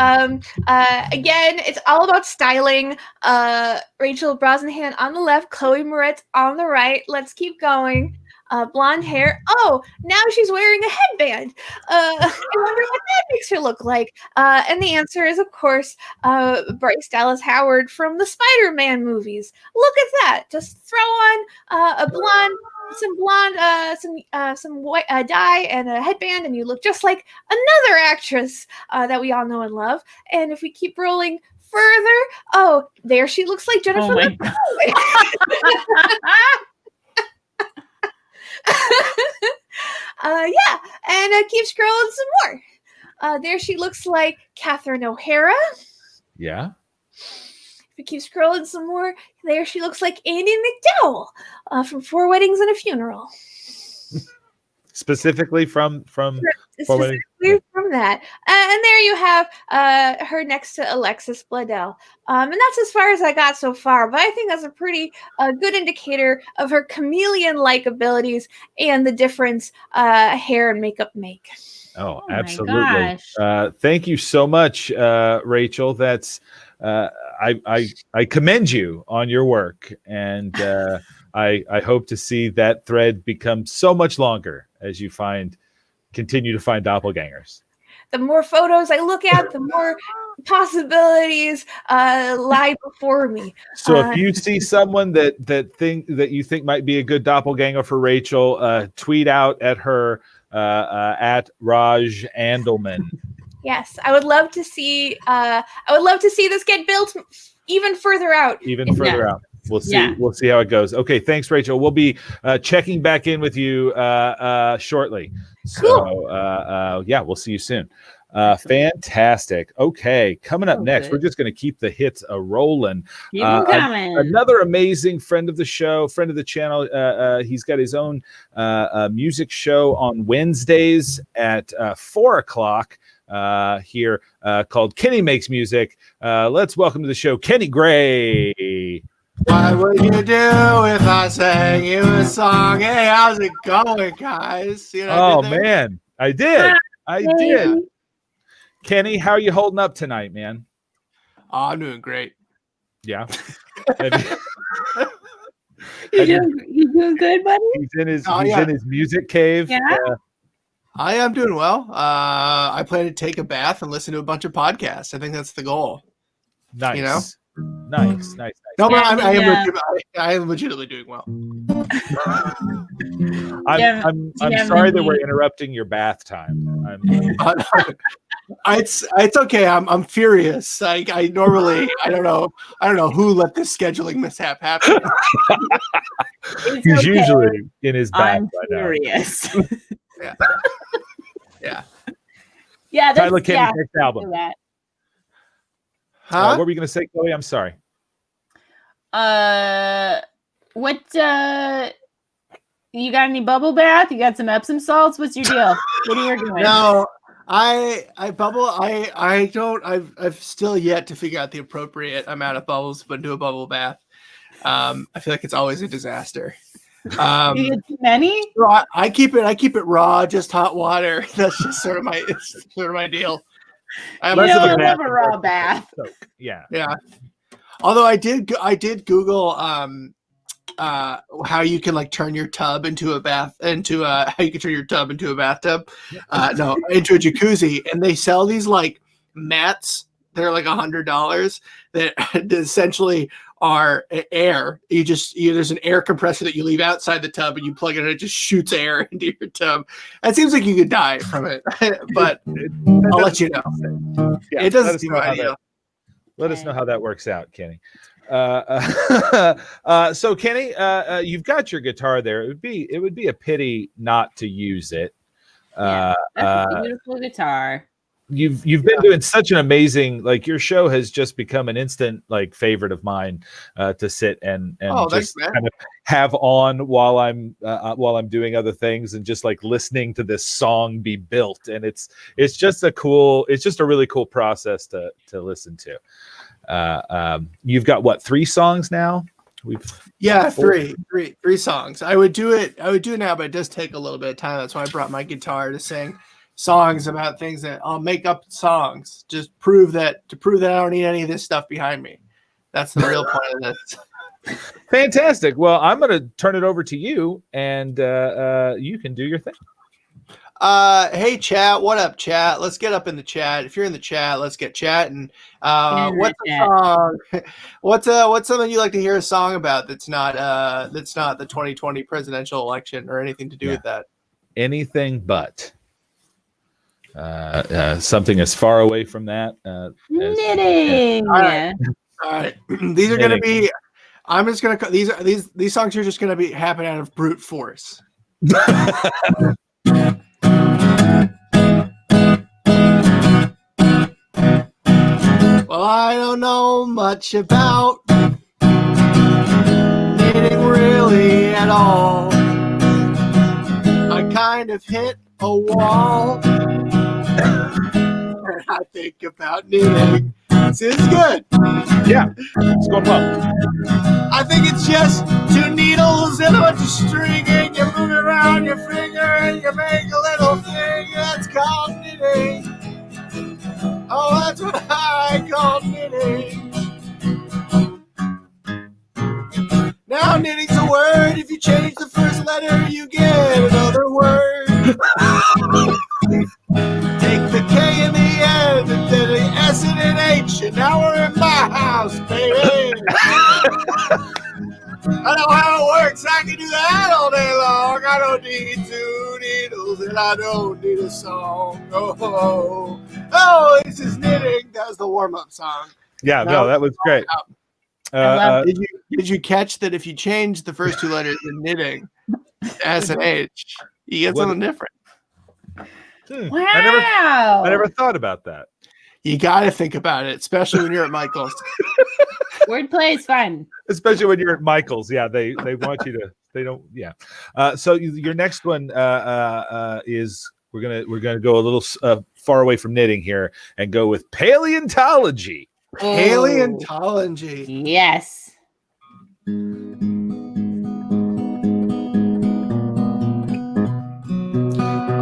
again, it's all about styling. Rachel Brosnahan on the left, Chloe Moretz on the right. Let's keep going. Blonde hair. Oh, now she's wearing a headband. I wonder what that makes her look like. And the answer is, of course, Bryce Dallas Howard from the Spider-Man movies. Look at that. Just throw on some white dye and a headband, and you look just like another actress that we all know and love. And if we keep rolling further, there she looks like Jennifer. Oh my and keep scrolling some more. There she looks like Catherine O'Hara. Yeah. If we keep scrolling some more, there she looks like Andy McDowell from 4 Weddings and a Funeral. specifically from Specifically from that. And there you have her next to Alexis Bledel. And that's as far as I got so far, but I think that's a pretty good indicator of her chameleon-like abilities and the difference hair and makeup make. Oh, my absolutely. gosh. Thank you so much, Rachel. That's I commend you on your work, and I hope to see that thread become so much longer as you continue to find doppelgangers. The more photos I look at, the more possibilities lie before me. So if you see someone that you think might be a good doppelganger for Rachel, tweet out at her at Raj Andelman. Yes, I would love to see. I would love to see this get built even further out. Even further out. We'll see. Yeah. We'll see how it goes. Okay, thanks, Rachel. We'll be checking back in with you shortly. So yeah, we'll see you soon. Fantastic. Okay, coming up next, we're just going to keep the hits rolling. Keep 'em coming. Another amazing friend of the show, friend of the channel. He's got his own music show on Wednesdays at 4:00 here called Kenny Makes Music. Let's welcome to the show Kenny Gray. What would you do if I sang you a song? Hey, how's it going, guys? You know, Oh man, I did. Kenny, how are you holding up tonight, man? Oh, I'm doing great. Yeah. You doing good, buddy? He's in his Oh, he's yeah. in his music cave. Yeah. I am doing well. I plan to take a bath and listen to a bunch of podcasts. I think that's the goal. Nice. You know? Nice. No, but Yeah, I am legitimately doing well. I'm sorry that we're interrupting your bath time. It's okay. I'm furious. I normally I don't know who let this scheduling mishap happen. He's usually in his bath I'm by now. furious. Yeah. Yeah. Yeah, Tyler that's Kenny's next album. That. What were you going to say, Chloe? I'm sorry. What? You got any bubble bath? You got some Epsom salts? What's your deal? What are you working with? No, I don't. I've still yet to figure out the appropriate amount of bubbles to put into a bubble bath. I feel like it's always a disaster. You get too many? So I keep it raw, just hot water. That's just sort of my deal. You don't love a raw bath. Yeah. Yeah. Although I did Google how you can like turn your tub into a bath how you can turn your tub into a bathtub. No, into a jacuzzi, and they sell these like mats. They're like $100 that essentially are air. There's an air compressor that you leave outside the tub, and you plug it in, and it just shoots air into your tub. It seems like you could die from it, but I'll let you know. Yeah, It doesn't seem ideal. Let us know how that works out, Kenny. So Kenny, you've got your guitar there. It would be a pity not to use it. That's a beautiful guitar. You've been doing such an amazing, like, your show has just become an instant like favorite of mine to sit and Thanks, just man. kind of have on while I'm doing other things, and just like listening to this song be built. And it's just a really cool process to listen to. You've got what, 3 songs now? Yeah, three songs. I would do it now, but it does take a little bit of time. That's why I brought my guitar to sing songs about things that I'll make up songs. Just prove that I don't need any of this stuff behind me. That's the real point of this. Fantastic. Well, I'm going to turn it over to you, and you can do your thing. Hey chat, what up, chat? Let's get up in the chat. If you're in the chat, let's get chatting. What's a song? What's something you like to hear a song about that's not the 2020 presidential election or anything to do with that? Anything but something as far away from that. Knitting. All right. These are going to be. I'm just going to. These songs are just going to be happen out of brute force. Well, I don't know much about knitting really at all. I kind of hit a wall. And I think about knitting. This is good. Yeah, it's going well. I think it's just 2 needles and a bunch of string, and you move it around your finger and you make a little thing that's called knitting. Oh, that's what I call knitting. Now knitting's a word. If you change the first letter, you get another word. Take the K in the end and then the S and an H, and now we're in my house, baby. I know how it works. I can do that all day long. I don't need 2 needles and I don't need a song. Oh, this is knitting. That was the warm-up song. Yeah, no, that was great. Did you catch that if you change the first 2 letters in knitting, S and H, you get something different? Wow. I never thought about that. You got to think about it, especially when you're at Michael's. Wordplay is fun. Especially when you're at Michael's. Yeah, they want you to. They don't. Yeah. So your next one is we're gonna go a little far away from knitting here and go with paleontology. Paleontology. Yes.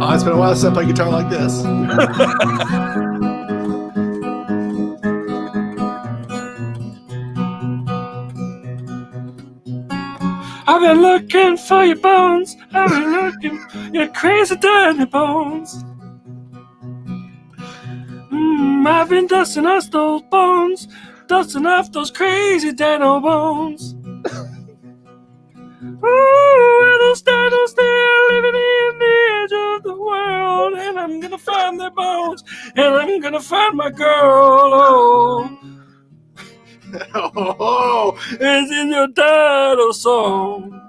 Oh, it's been a while since I played guitar like this. I've been looking for your bones. I've been looking, your crazy dirty bones. I've been dusting off those bones, dusting off those crazy dino bones. Ooh, those dinos still living in the edge of the world, and I'm gonna find their bones, and I'm gonna find my girl. Oh, it's in your dino song.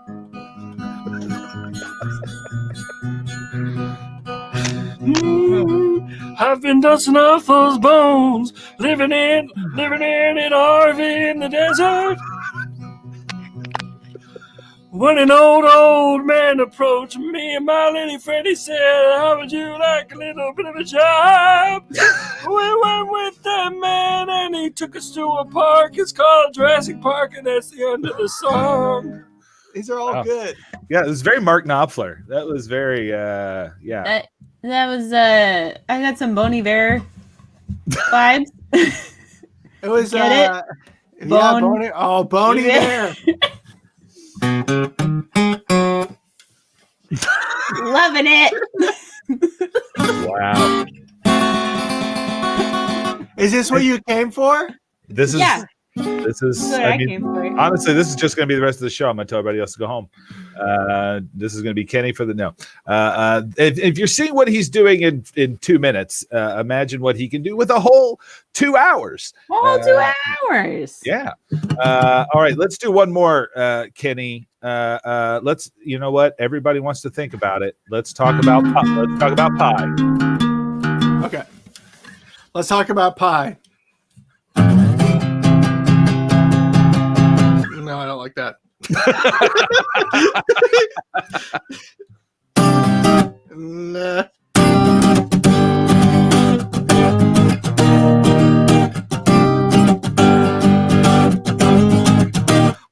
I've been dusting off those bones, living in an RV in the desert. When an old man approached me and my little friend, he said, how would you like a little bit of a job? We went with that man and he took us to a park. It's called Jurassic Park, and that's the end of the song. These are all good. Yeah, it was very Mark Knopfler. That was very yeah. That was I got some Bon Iver vibes. It was Get it? Bon Iver. Loving it. Wow. Is this what you came for? This is That's what I I mean, came for. honestly, this is just going to be the rest of the show. I'm going to tell everybody else to go home. This is going to be Kenny for the no. If you're seeing what he's doing in 2 minutes, imagine what he can do with a whole 2 hours. Whole 2 hours. Yeah. All right, let's do one more, Kenny. Let's. You know what? Everybody wants to think about it. Let's talk about pie. Okay. Let's talk about pie. No, I don't like that. Nah.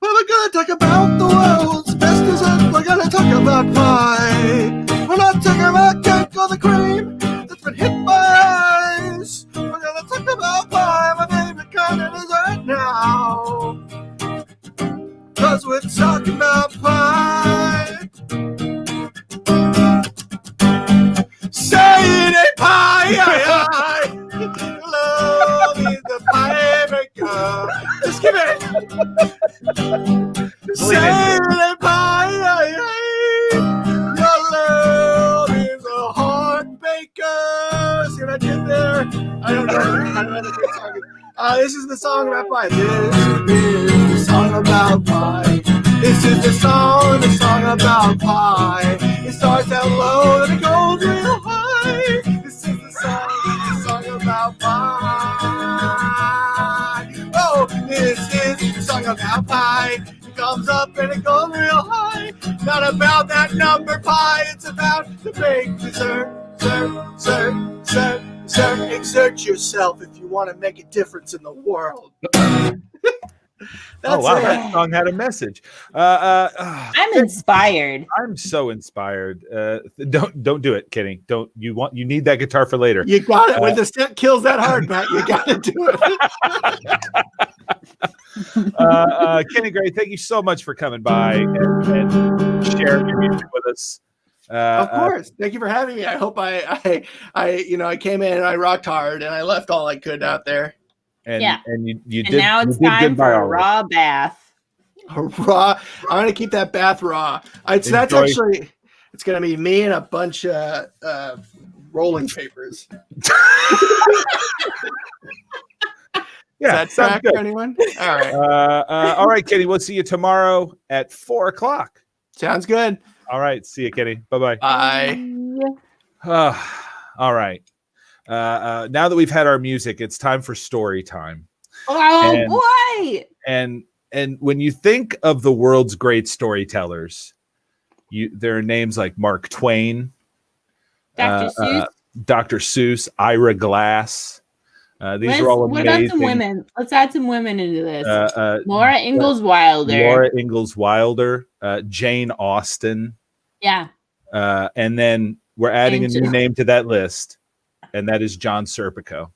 Well, we're gonna talk about the world's best dessert. We're gonna talk about pie. We're not talking about cake or the cream that's been hit by ice. We're gonna talk about pie, my favorite kind of dessert now. 'Cause we're talking about pie. Say it ain't pie, love is the pie maker. Just give it. Say it ain't pie, your love is a heart baker. See what I did there? I don't know the song is. This is the song about pie. This is the song about pie. This is the song about pie. It starts out low and it goes real high. This is the song about pie. Oh, this is the song about pie. thumbs up and it goes real high. Not about that number pie, it's about the big dessert. Exert yourself if you want to make a difference in the world. Oh wow, that song had a message. I'm inspired. I'm so inspired. Don't do it, Kenny. You need that guitar for later. You got it. When the step kills that hard, Matt, you got to do it. Kenny Gray, thank you so much for coming by and sharing your music with us. Of course. Thank you for having me. I hope I came in and I rocked hard and I left all I could out there. And you did. And now it's time for a raw bath. Raw. I'm gonna keep that bath raw. It's going to be me and a bunch of rolling papers. Yeah, Does that track for anyone? All right. All right, Kenny. We'll see you tomorrow at 4:00. Sounds good. All right. See you, Kenny. Bye-bye. Bye. All right. Now that we've had our music, it's time for story time. Oh boy! And when you think of the world's great storytellers, there are names like Mark Twain, Dr. Seuss, Ira Glass. These are all amazing. What about some women? Let's add some women into this. Laura Ingalls Wilder. Jane Austen. Yeah. And then we're adding a new name to that list, and that is John Serpico.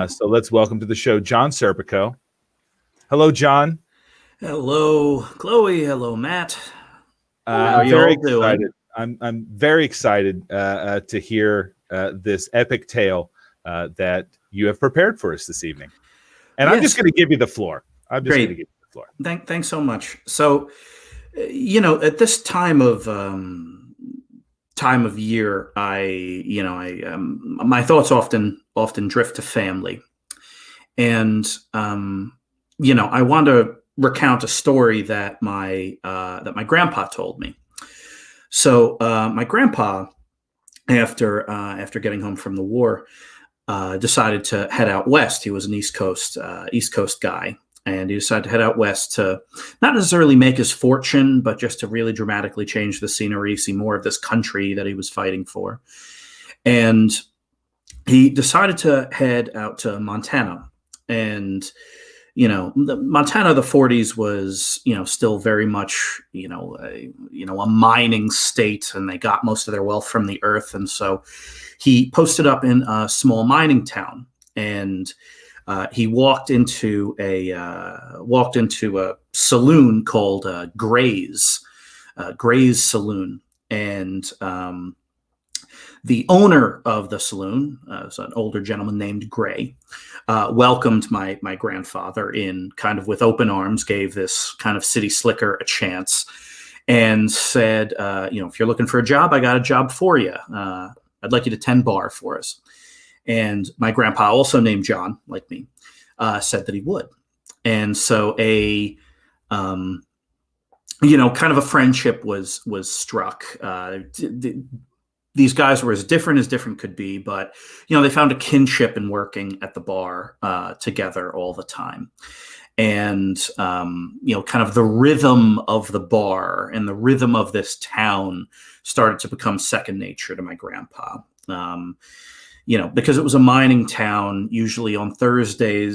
So let's welcome to the show John Serpico. Hello, John. Hello, Chloe. Hello, Matt. I'm very excited. I'm very excited to hear this epic tale that you have prepared for us this evening. And I'm just going to give you the floor. Thanks so much. So, at this time of year, my thoughts often drift to family, and I want to recount a story that my grandpa told me. So my grandpa, after getting home from the war, decided to head out west. He was an East Coast guy, and he decided to head out west to not necessarily make his fortune, but just to really dramatically change the scenery, see more of this country that he was fighting for. And he decided to head out to Montana. And, Montana, the 40s was, still very much, a mining state, and they got most of their wealth from the earth. And so he posted up in a small mining town, and he walked into a saloon called Gray's Saloon, and the owner of the saloon, was an older gentleman named Gray, welcomed my grandfather in kind of with open arms, gave this kind of city slicker a chance, and said, if you're looking for a job, I got a job for you. I'd like you to tend bar for us. And my grandpa, also named John, like me, said that he would. And so kind of a friendship was struck. These guys were as different could be, but, they found a kinship in working at the bar together all the time. And, kind of the rhythm of the bar and the rhythm of this town started to become second nature to my grandpa. Because it was a mining town, usually on Thursday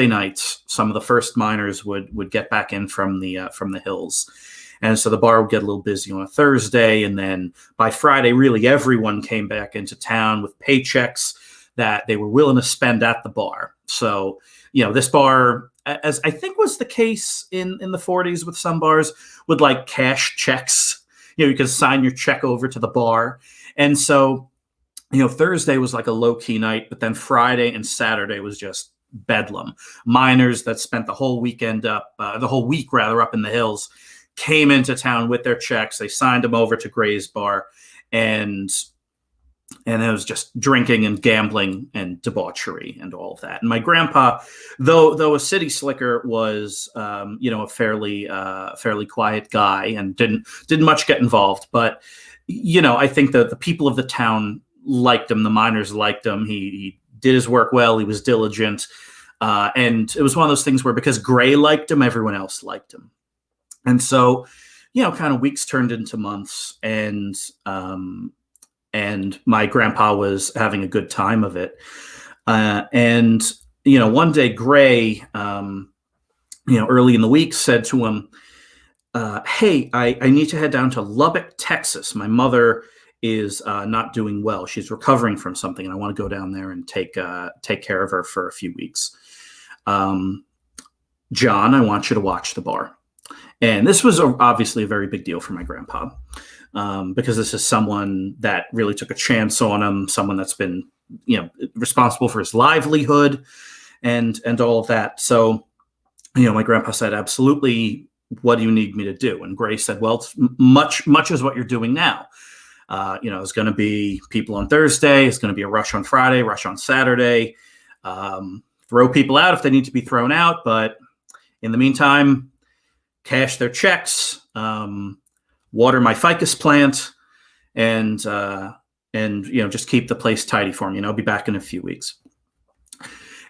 nights, some of the first miners would get back in from the hills. And so the bar would get a little busy on a Thursday. And then by Friday, really everyone came back into town with paychecks that they were willing to spend at the bar. So, this bar, as I think was the case in the 40s with some bars, would like cash checks. You could sign your check over to the bar. And so, Thursday was like a low key night, but then Friday and Saturday was just bedlam. Miners that spent the whole week up in the hills came into town with their checks. They signed them over to Gray's bar, and it was just drinking and gambling and debauchery and all of that. And my grandpa, though a city slicker, was a fairly quiet guy and didn't much get involved. But I think that the people of the town liked him. The miners liked him. He did his work well. He was diligent, and it was one of those things where because Gray liked him, everyone else liked him. And so, kind of weeks turned into months, and my grandpa was having a good time of it. And one day Gray, early in the week said to him, hey, I need to head down to Lubbock, Texas. My mother is not doing well. She's recovering from something, and I want to go down there and take care of her for a few weeks. John, I want you to watch the bar. And this was obviously a very big deal for my grandpa, because this is someone that really took a chance on him, someone that's been, responsible for his livelihood and all of that. So, my grandpa said, absolutely, what do you need me to do? And Gray said, well, it's much as what you're doing now. There's going to be people on Thursday. It's going to be a rush on Friday, rush on Saturday. Throw people out if they need to be thrown out. But in the meantime, cash their checks, water my ficus plant, and just keep the place tidy for me. I'll be back in a few weeks.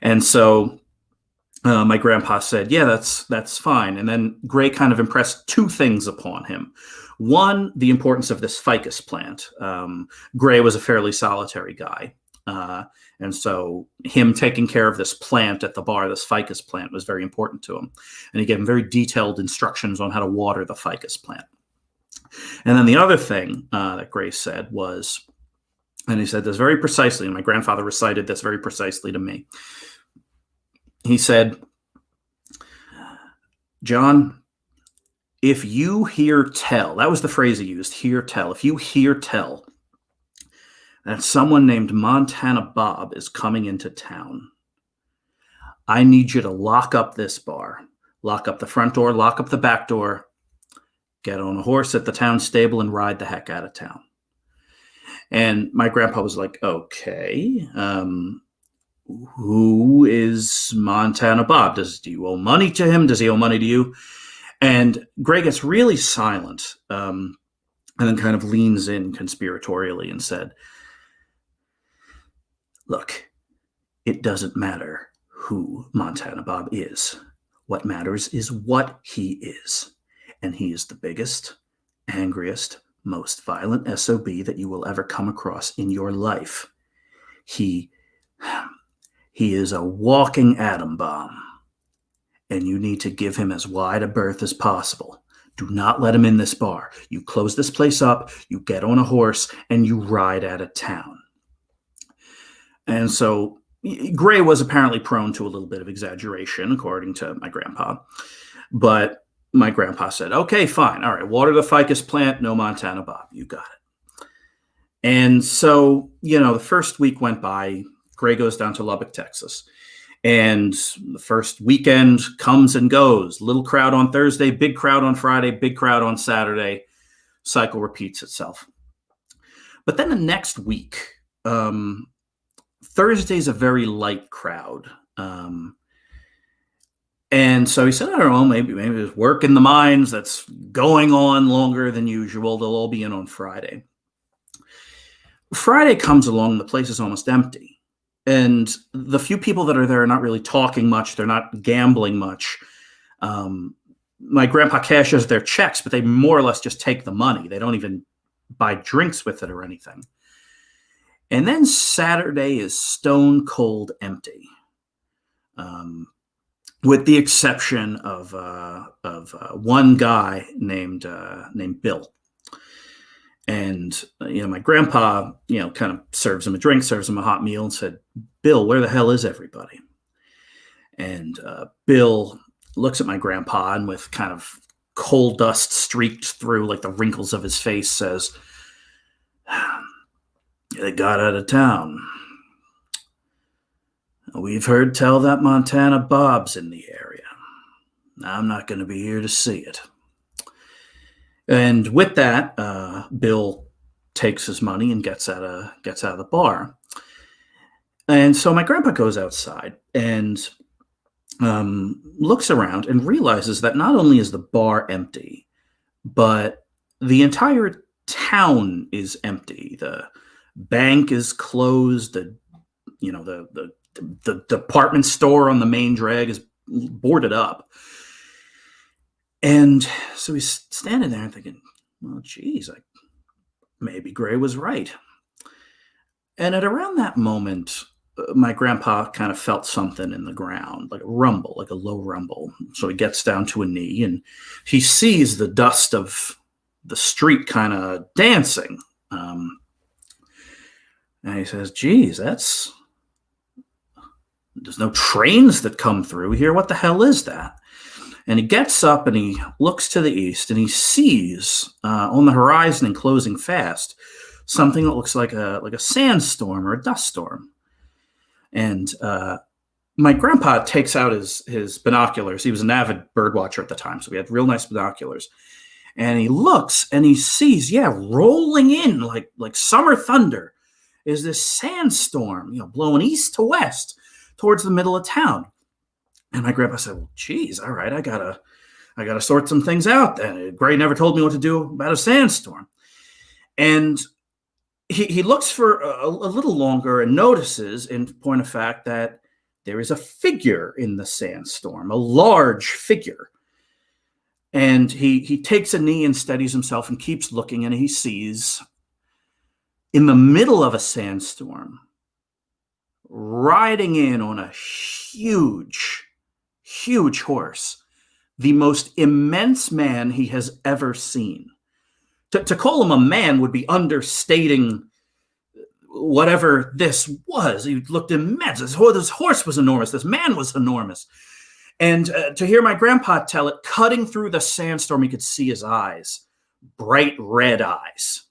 And so my grandpa said, yeah, that's fine. And then Gray kind of impressed two things upon him. One, the importance of this ficus plant. Gray was a fairly solitary guy. And so him taking care of this plant at the bar, this ficus plant, was very important to him. And he gave him very detailed instructions on how to water the ficus plant. And then the other thing that Gray said was, and he said this very precisely, and my grandfather recited this very precisely to me. He said, John, if you hear tell, that was the phrase he used, hear tell. If you hear tell that someone named Montana Bob is coming into town, I need you to lock up this bar, lock up the front door, lock up the back door, get on a horse at the town stable and ride the heck out of town. And my grandpa was like, okay, who is Montana Bob? Do you owe money to him? Does he owe money to you? And Gray gets really silent, and then kind of leans in conspiratorially and said, look, it doesn't matter who Montana Bob is. What matters is what he is. And he is the biggest, angriest, most violent SOB that you will ever come across in your life. He is a walking atom bomb, and you need to give him as wide a berth as possible. Do not let him in this bar. You close this place up, you get on a horse, and you ride out of town. And so Gray was apparently prone to a little bit of exaggeration, according to my grandpa. But my grandpa said, okay, fine. All right, water the ficus plant, no Montana Bob. You got it. And so, the first week went by. Gray goes down to Lubbock, Texas. And the first weekend comes and goes. Little crowd on Thursday, big crowd on Friday, big crowd on Saturday. Cycle repeats itself. But then the next week, Thursday's a very light crowd. And so he said, I don't know, maybe there's work in the mines that's going on longer than usual. They'll all be in on Friday. Friday comes along, the place is almost empty. And the few people that are there are not really talking much. They're not gambling much. My grandpa cashes their checks, but they more or less just take the money. They don't even buy drinks with it or anything. And then Saturday is stone cold empty, with the exception of one guy named Bill. And, my grandpa, kind of serves him a drink, serves him a hot meal, and said, Bill, where the hell is everybody? And Bill looks at my grandpa and with kind of coal dust streaked through like the wrinkles of his face says, they got out of town. We've heard tell that Montana Bob's in the area. I'm not going to be here to see it. And with that, Bill takes his money and gets out of the bar. And so my grandpa goes outside and looks around and realizes that not only is the bar empty, but the entire town is empty. The bank is closed. The department store on the main drag is boarded up. And so he's standing there and thinking, well, geez, maybe Gray was right. And at around that moment, my grandpa kind of felt something in the ground, like a rumble, like a low rumble. So he gets down to a knee and he sees the dust of the street kind of dancing. And he says, geez, there's no trains that come through here. What the hell is that? And he gets up and he looks to the east and he sees on the horizon and closing fast something that looks like a sandstorm or a dust storm. And my grandpa takes out his binoculars. He was an avid bird watcher at the time, so we had real nice binoculars. And he looks and he sees, rolling in like summer thunder is this sandstorm, blowing east to west towards the middle of town. And my grandpa said, well, geez, all right, I gotta sort some things out then. Gray never told me what to do about a sandstorm. And he looks for a little longer and notices, in point of fact, that there is a figure in the sandstorm, a large figure. And he takes a knee and steadies himself and keeps looking, and he sees in the middle of a sandstorm, riding in on a huge horse, the most immense man he has ever seen. To call him a man would be understating whatever this was. He looked immense. This horse was enormous. This man was enormous. And to hear my grandpa tell it, cutting through the sandstorm, you could see his eyes, bright red eyes.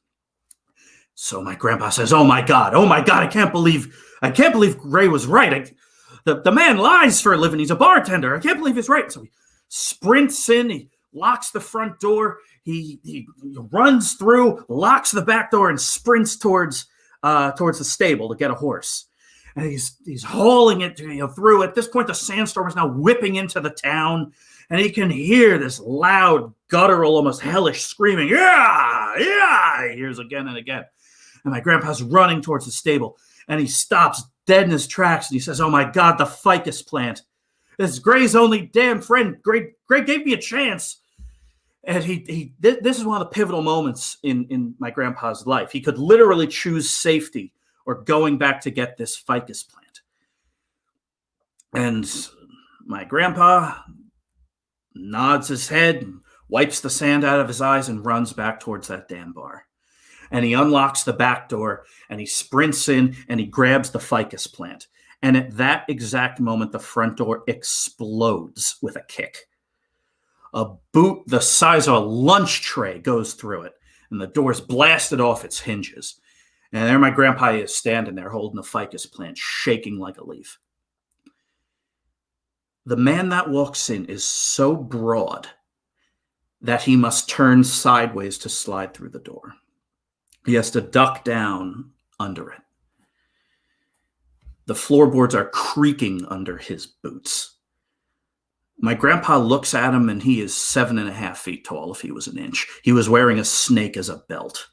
So my grandpa says, oh my God, I can't believe Gray was right. The man lies for a living. He's a bartender. I can't believe he's right. So he sprints in, he locks the front door, he runs through, locks the back door, and sprints towards the stable to get a horse. And he's hauling it through. At this point, the sandstorm is now whipping into the town, and he can hear this loud, guttural, almost hellish screaming. Yeah! He hears again and again. And my grandpa's running towards the stable, and he stops dead in his tracks, and he says, oh my God, the ficus plant. This is Gray's only damn friend. Gray gave me a chance. And this is one of the pivotal moments in my grandpa's life. He could literally choose safety or going back to get this ficus plant. And my grandpa nods his head, wipes the sand out of his eyes, and runs back towards that damn bar. And he unlocks the back door, and he sprints in, and he grabs the ficus plant. And at that exact moment, the front door explodes with a kick. A boot the size of a lunch tray goes through it, and the door's blasted off its hinges. And there my grandpa is standing there holding the ficus plant, shaking like a leaf. The man that walks in is so broad that he must turn sideways to slide through the door. He has to duck down under it. The floorboards are creaking under his boots. My grandpa looks at him, and he is 7.5 feet tall if he was an inch. He was wearing a snake as a belt.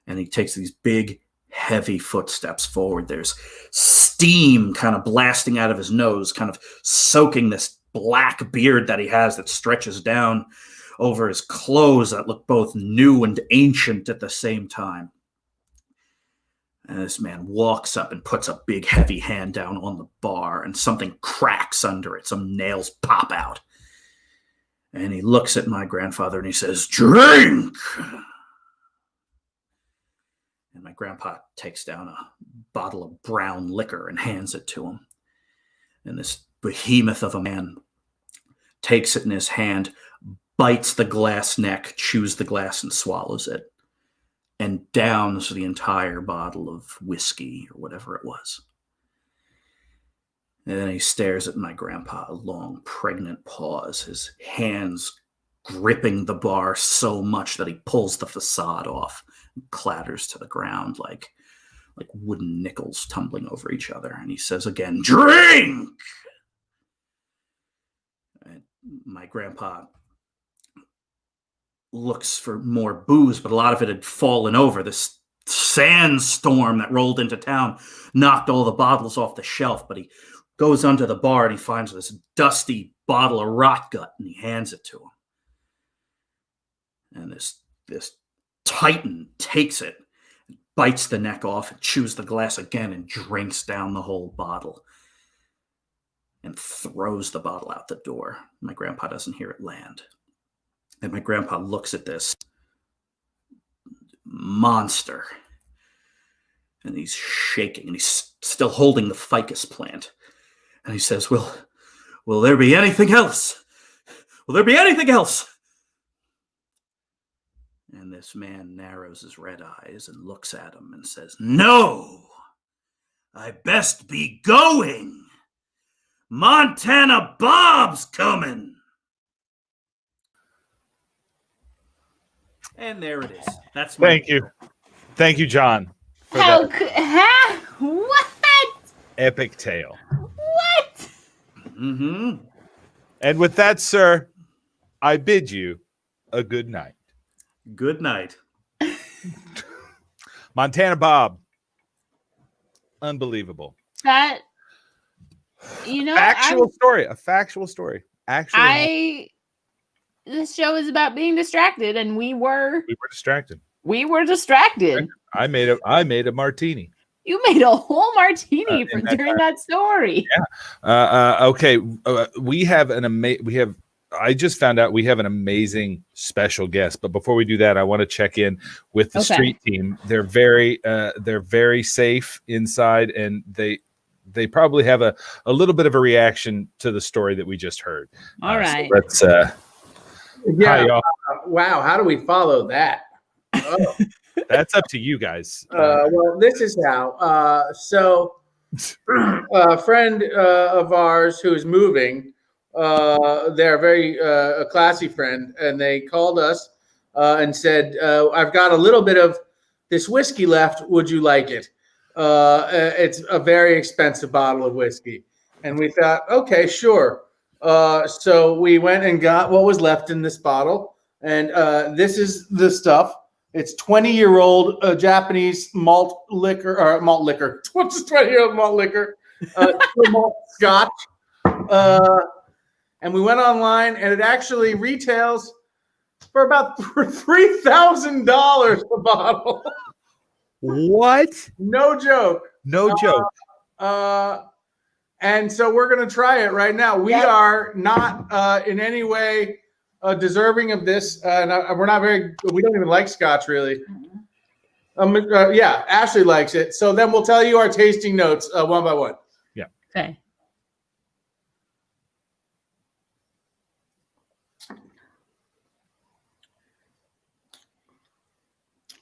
And he takes these big, heavy footsteps forward. There's steam kind of blasting out of his nose, kind of soaking this black beard that he has that stretches down over his clothes that look both new and ancient at the same time. And this man walks up and puts a big, heavy hand down on the bar, and something cracks under it. Some nails pop out. And he looks at my grandfather and he says, drink! And my grandpa takes down a bottle of brown liquor and hands it to him. And this behemoth of a man takes it in his hand, bites the glass neck, chews the glass, and swallows it, and downs the entire bottle of whiskey or whatever it was. And then he stares at my grandpa, a long, pregnant pause, his hands gripping the bar so much that he pulls the facade off and clatters to the ground like wooden nickels tumbling over each other. And he says again, drink! And my grandpa looks for more booze, but a lot of it had fallen over. This sandstorm that rolled into town knocked all the bottles off the shelf, but he goes under the bar and he finds this dusty bottle of rot gut, and he hands it to him. And this titan takes it, bites the neck off, and chews the glass again, and drinks down the whole bottle, and throws the bottle out the door. My grandpa doesn't hear it land. And my grandpa looks at this monster, and he's shaking, and he's still holding the ficus plant. And he says, will there be anything else? Will there be anything else? And this man narrows his red eyes and looks at him and says, no, I best be going. Montana Bob's coming. And there it is. That's my Thank you, John, for How that what? epic tale. What? Mm-hmm. And with that, sir, I bid you a good night. Good night. Montana Bob. Unbelievable. That A factual story. Actually, this show is about being distracted, and we were distracted. We were distracted. I made a martini. You made a whole martini during that story. Yeah. Okay. We have I just found out we have an amazing special guest, but before we do that, I want to check in with the street team. They're very safe inside, and they probably have a little bit of a reaction to the story that we just heard. All right. So let's hi, y'all. Wow, how do we follow that? Oh. That's up to you guys. Well, this is how. So, a friend of ours who is moving, they're a very a classy friend, and they called us and said, I've got a little bit of this whiskey left. Would you like it? It's a very expensive bottle of whiskey. And we thought, okay, sure. So we went and got what was left in this bottle. And this is the stuff. It's 20-year-old Japanese malt liquor. What's this 20-year-old malt liquor? Malt scotch. And we went online, and it actually retails for about $3,000 a bottle. What? No joke. No joke. And so we're going to try it right now. We are not in any way deserving of this. And we don't even like scotch, really. Ashley likes it. So then we'll tell you our tasting notes one by one. Yeah. Okay.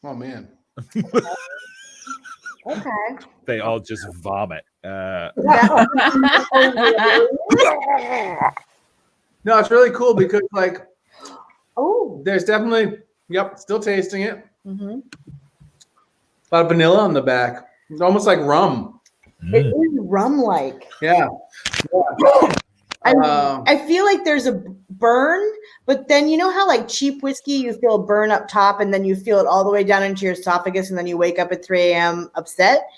Oh, man. Okay. They all just vomit. No, it's really cool because, there's definitely, still tasting it. Mm-hmm. A lot of vanilla on the back. It's almost like rum. It is rum-like. Yeah. I feel like there's a burn, but then you know how like cheap whiskey, you feel a burn up top and then you feel it all the way down into your esophagus and then you wake up at 3 a.m. upset?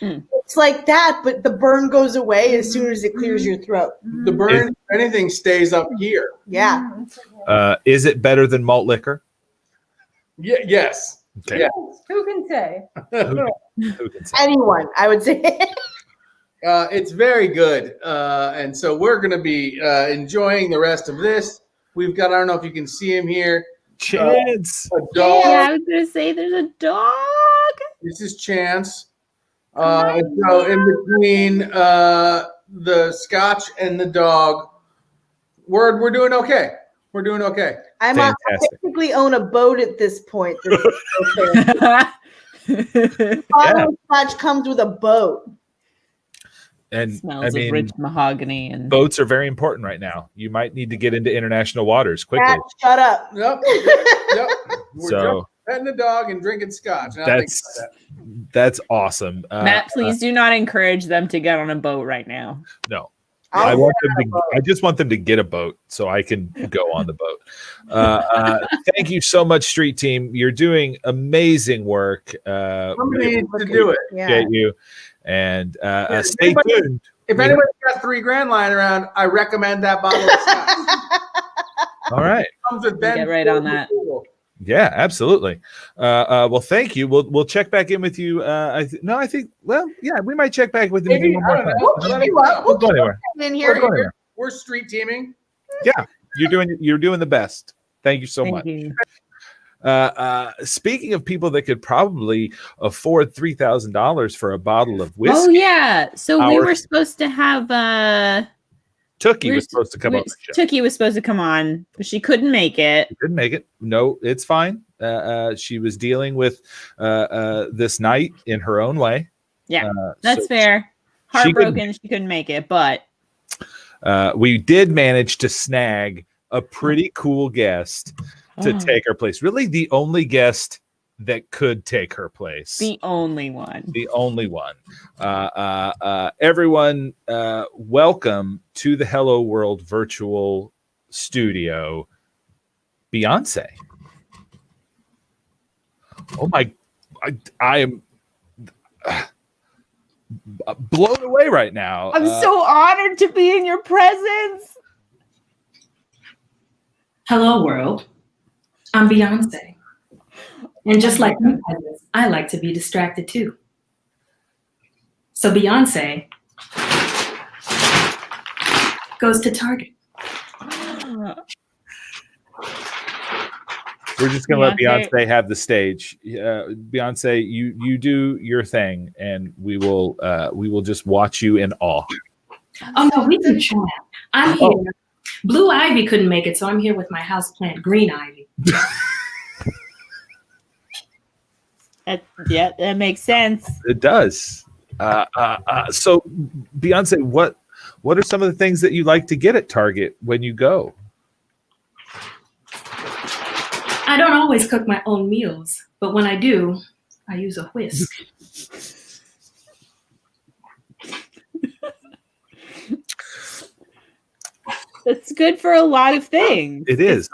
It's like that, but the burn goes away as soon as it clears your throat. The burn, if anything, stays up here. Yeah. Is it better than malt liquor? Yes. Okay. Yes. Who can say? Who can say? Anyone, I would say. It's very good. And so we're going to be enjoying the rest of this. We've got, I don't know if you can see him here. Chance. A dog. Yeah, I was going to say there's a dog. This is Chance. So in between the scotch and the dog, we're doing okay. We're doing okay. I basically own a boat at this point. Bottle of scotch comes with a boat. And Smells of rich mahogany and boats are very important right now. You might need to get into international waters quickly. Matt, shut up. Yep. We're petting the dog and drinking scotch. That's awesome. Matt, please do not encourage them to get on a boat right now. No. I just want them to get a boat so I can go on the boat. Thank you so much, Street Team. You're doing amazing work. Somebody needs to do it. Appreciate you. And stay tuned. If anybody's got $3,000 lying around, I recommend that bottle of scotch. All right. Comes with Ben. Get right on that. Yeah, absolutely. Well, thank you. We'll check back in with you. I think. Well, yeah, we might check back with you Maybe, one more I don't time. know. We'll go anywhere. In We'll here. go anywhere. We're street teaming. Yeah, you're doing the best. Thank you so Thank much. you. Speaking of people that could probably afford $3,000 for a bottle of whiskey. Oh yeah. So we Our- were supposed to have Tookie was supposed to come on the show. Tookie was supposed to come on, but she couldn't make it. Didn't make it. No, it's fine. She was dealing with this night in her own way. Yeah, that's so fair. she couldn't- Heartbroken she couldn't make it, but we did manage to snag a pretty cool guest to Oh. take her place. Really, the only guest that could take her place. the only one. The only one. Everyone, welcome to the Hello World virtual studio, Beyonce. Oh my! I am blown away right now. I'm so honored to be in your presence. Hello, world. I'm Beyonce. And just like you, Peasants, I like to be distracted too. So Beyonce goes to Target. We're just gonna let Beyonce- Beyonce have the stage. Beyonce, you do your thing, and we will just watch you in awe. Oh no, we can chat. I'm here. Blue Ivy couldn't make it, so I'm here with my houseplant, Green Ivy. Yeah, that makes sense. It does. So, Beyonce, what are some of the things that you like to get at Target when you go? I don't always cook my own meals, but when I do, I use a whisk. That's good for a lot of things. It is.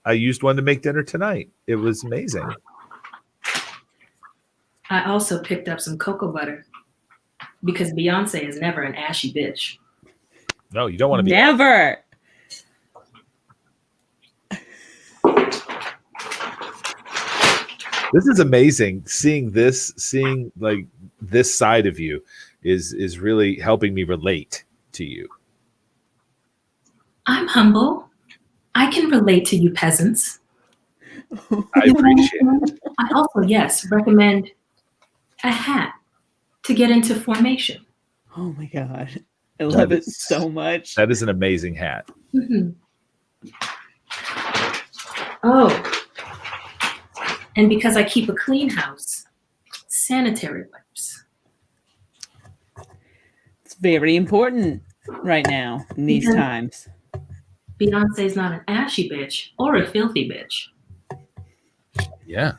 I used one to make dinner tonight. It was amazing. I also picked up some cocoa butter because Beyonce is never an ashy bitch. No, you don't want to be. Never. This is amazing. Seeing like this side of you is really helping me relate to you. I'm humble. I can relate to you peasants. I appreciate it. I also, yes, recommend a hat to get into formation. Oh my God. I love it so much. That is an amazing hat. Mhm. Oh, and because I keep a clean house, sanitary wipes. It's very important right now in these Yeah. times. Beyonce's not an ashy bitch or a filthy bitch. Yeah.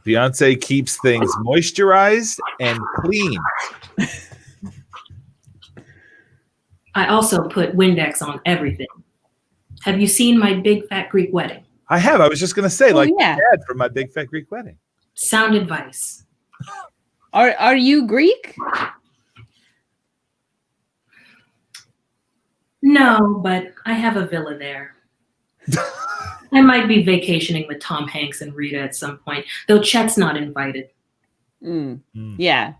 Beyonce keeps things moisturized and clean. I also put Windex on everything. Have you seen my big fat Greek wedding? I have. I was just going to say, like yeah. my dad from my big fat Greek wedding. Sound advice. Are you Greek? No, but I have a villa there. I might be vacationing with Tom Hanks and Rita at some point, though Chet's not invited. Yeah.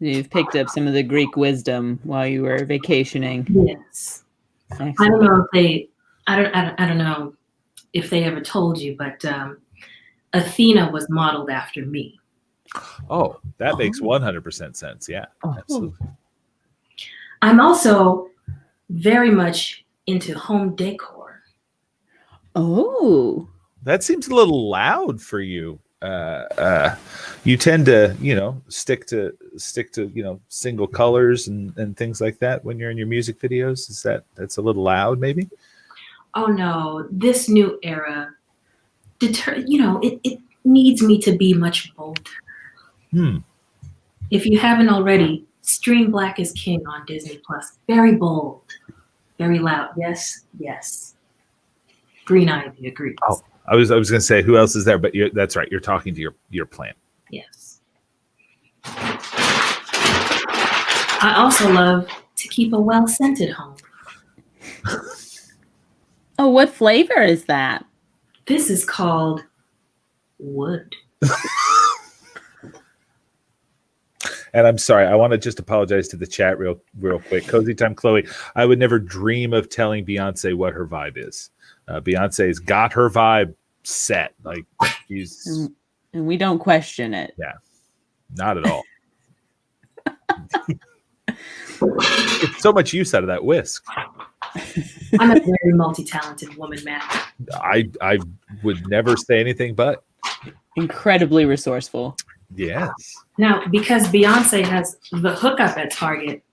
You've picked up some of the Greek wisdom while you were vacationing. Yes. I don't know if they. I don't know if they ever told you, but Athena was modeled after me. Oh, that makes 100% sense. Yeah, absolutely. I'm also very much into home decor. Oh, that seems a little loud for you. You tend to, stick to single colors and things like that when you're in your music videos. That's a little loud, maybe? Oh no, this new era, it needs me to be much bolder. If you haven't already, stream Black is King on Disney Plus. Very bold, very loud. Yes, yes. Green Ivy agrees. Oh, I was going to say who else is there, but that's right. You're talking to your plant. Yes. I also love to keep a well-scented home. Oh, what flavor is that? This is called wood. And I'm sorry, I want to just apologize to the chat real quick. Cozy Time Chloe, I would never dream of telling Beyonce what her vibe is. Beyonce's got her vibe set. Like she's, and we don't question it. Yeah, not at all. It's so much use out of that whisk. I'm a very multi-talented woman, Matt. I would never say anything but incredibly resourceful. Yes. Now, because Beyonce has the hookup at Target,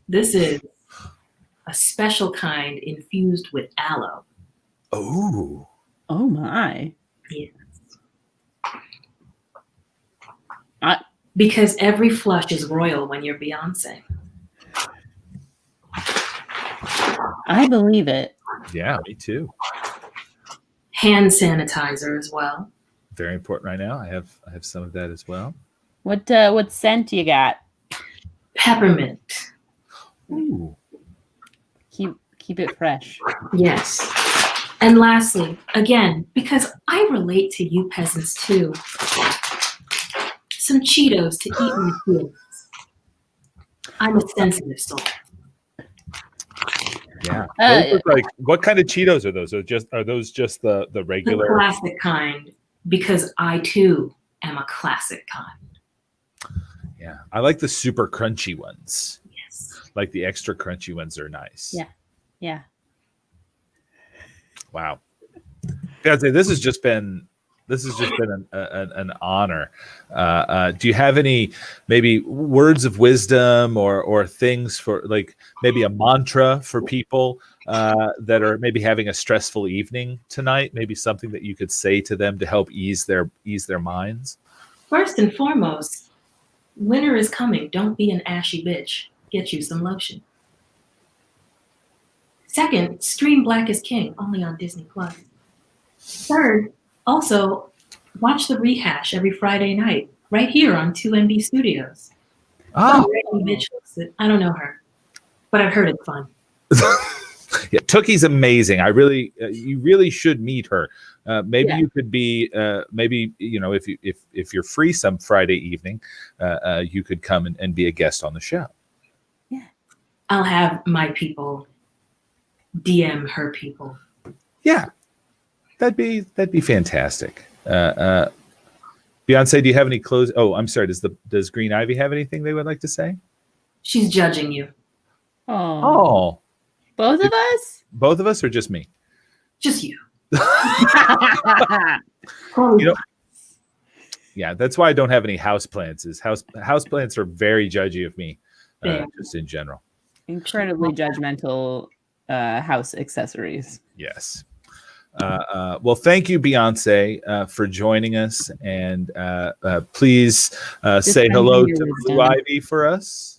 this is a special kind infused with aloe. Oh. Oh my. Yes. Because every flush is royal when you're Beyonce. I believe it. Yeah, me too. Hand sanitizer as well. Very important right now. I have some of that as well. What scent you got? Peppermint. Ooh. Keep it fresh. Yes. And lastly, again, because I relate to you peasants too, some Cheetos to eat with kids. I'm a sensitive soul. Yeah. Those look like, what kind of Cheetos are those? Are those just the regular? The classic kind, because I too am a classic kind. Yeah. I like the super crunchy ones. Yes. Like the extra crunchy ones are nice. Yeah. Yeah. Wow. Beyonce, this has just been an honor. Do you have any maybe words of wisdom or things for, like, maybe a mantra for people that are maybe having a stressful evening tonight? Maybe something that you could say to them to help ease their minds? First and foremost, winter is coming. Don't be an ashy bitch. Get you some lotion. Second, stream Black is King only on Disney Plus. Third, also watch the rehash every Friday night right here on 2MB Studios. Oh, Bitch looks it. I don't know her, but I've heard it's fun. Yeah, Tookie's amazing. You really should meet her. Maybe you could be, maybe, you know, if you're free some Friday evening, you could come and be a guest on the show. Yeah, I'll have my people DM her people. Yeah, that'd be fantastic. Beyonce, do you have any close? Oh, I'm sorry. Does Green Ivy have anything they would like to say? She's judging you. Oh, both of us? Both of us, or just me? Just you. You know, yeah, that's why I don't have any houseplants. Houseplants are very judgy of me, just in general. Incredibly judgmental house accessories. Yes. Well, thank you, Beyonce, for joining us, and please say hello to Blue Ivy for us.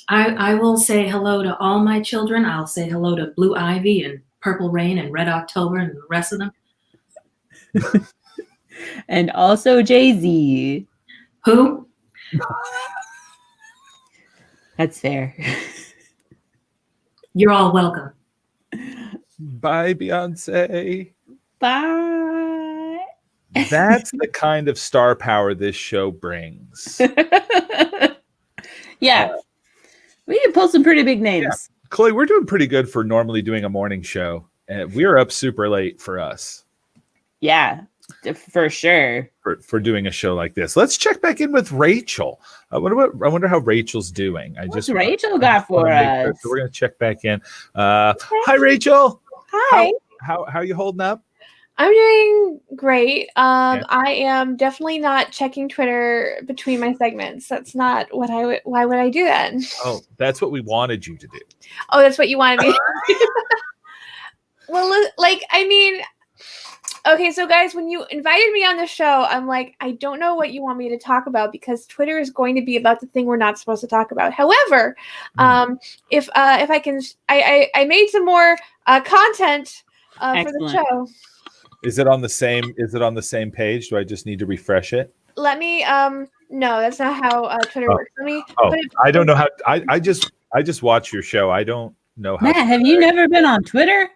I will say hello to all my children. I'll say hello to Blue Ivy and Purple Rain and Red October and the rest of them. And also Jay-Z. Who? That's fair. You're all welcome. Bye, Beyonce. Bye. That's the kind of star power this show brings. Yeah. We can pull some pretty big names. Yeah. Chloe, we're doing pretty good for normally doing a morning show. And we're up super late for us. Yeah, for sure. For doing a show like this. Let's check back in with Rachel. I wonder how Rachel's doing. What's Rachel got for us? So we're going to check back in. Hi, Rachel. Hi. How are you holding up? I'm doing great. I am definitely not checking Twitter between my segments. That's not what I would. Why would I do that? Oh, that's what we wanted you to do. Oh, that's what you wanted me to do. Well, I mean, okay, so guys, when you invited me on the show, I'm like, I don't know what you want me to talk about because Twitter is going to be about the thing we're not supposed to talk about. However, if I can, I made some more content for the show. Is it on the same page? Do I just need to refresh it? Let me no, that's not how Twitter works. Let me I don't know how I just watch your show. I don't know how. Matt, have you never been on Twitter?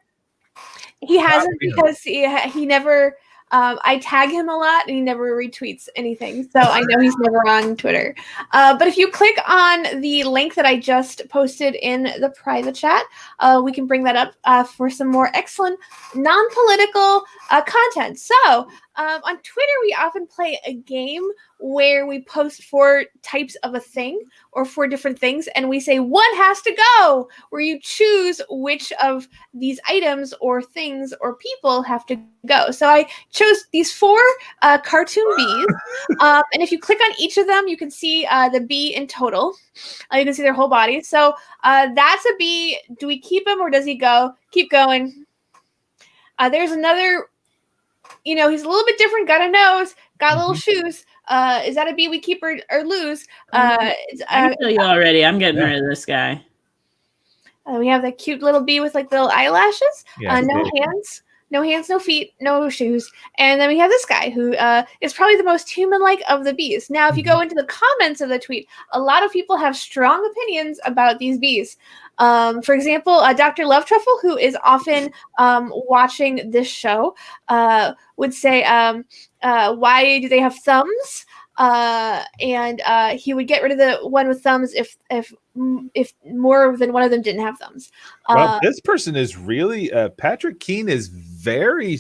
He hasn't because he never. I tag him a lot and he never retweets anything, so I know he's never on Twitter. But if you click on the link that I just posted in the private chat, we can bring that up for some more excellent non-political content. So on Twitter, we often play a game where we post 4 types of a thing or 4 different things, and we say one has to go, where you choose which of these items or things or people have to go. So I chose these 4 cartoon bees, and if you click on each of them, you can see the bee in total. You can see their whole body. So that's a bee. Do we keep him or does he go? Keep going. There's another, he's a little bit different, got a nose, got little shoes. Is that a bee we keep or lose? I can tell you already. I'm getting rid of this guy. We have the cute little bee with like little eyelashes. Yeah, No hands, no feet, no shoes. And then we have this guy who is probably the most human-like of the bees. Now, if you go into the comments of the tweet, a lot of people have strong opinions about these bees. For example, Dr. Love Truffle, who is often watching this show, would say, why do they have thumbs? And he would get rid of the one with thumbs if more than one of them didn't have thumbs. Well, this person is really Patrick Keene has very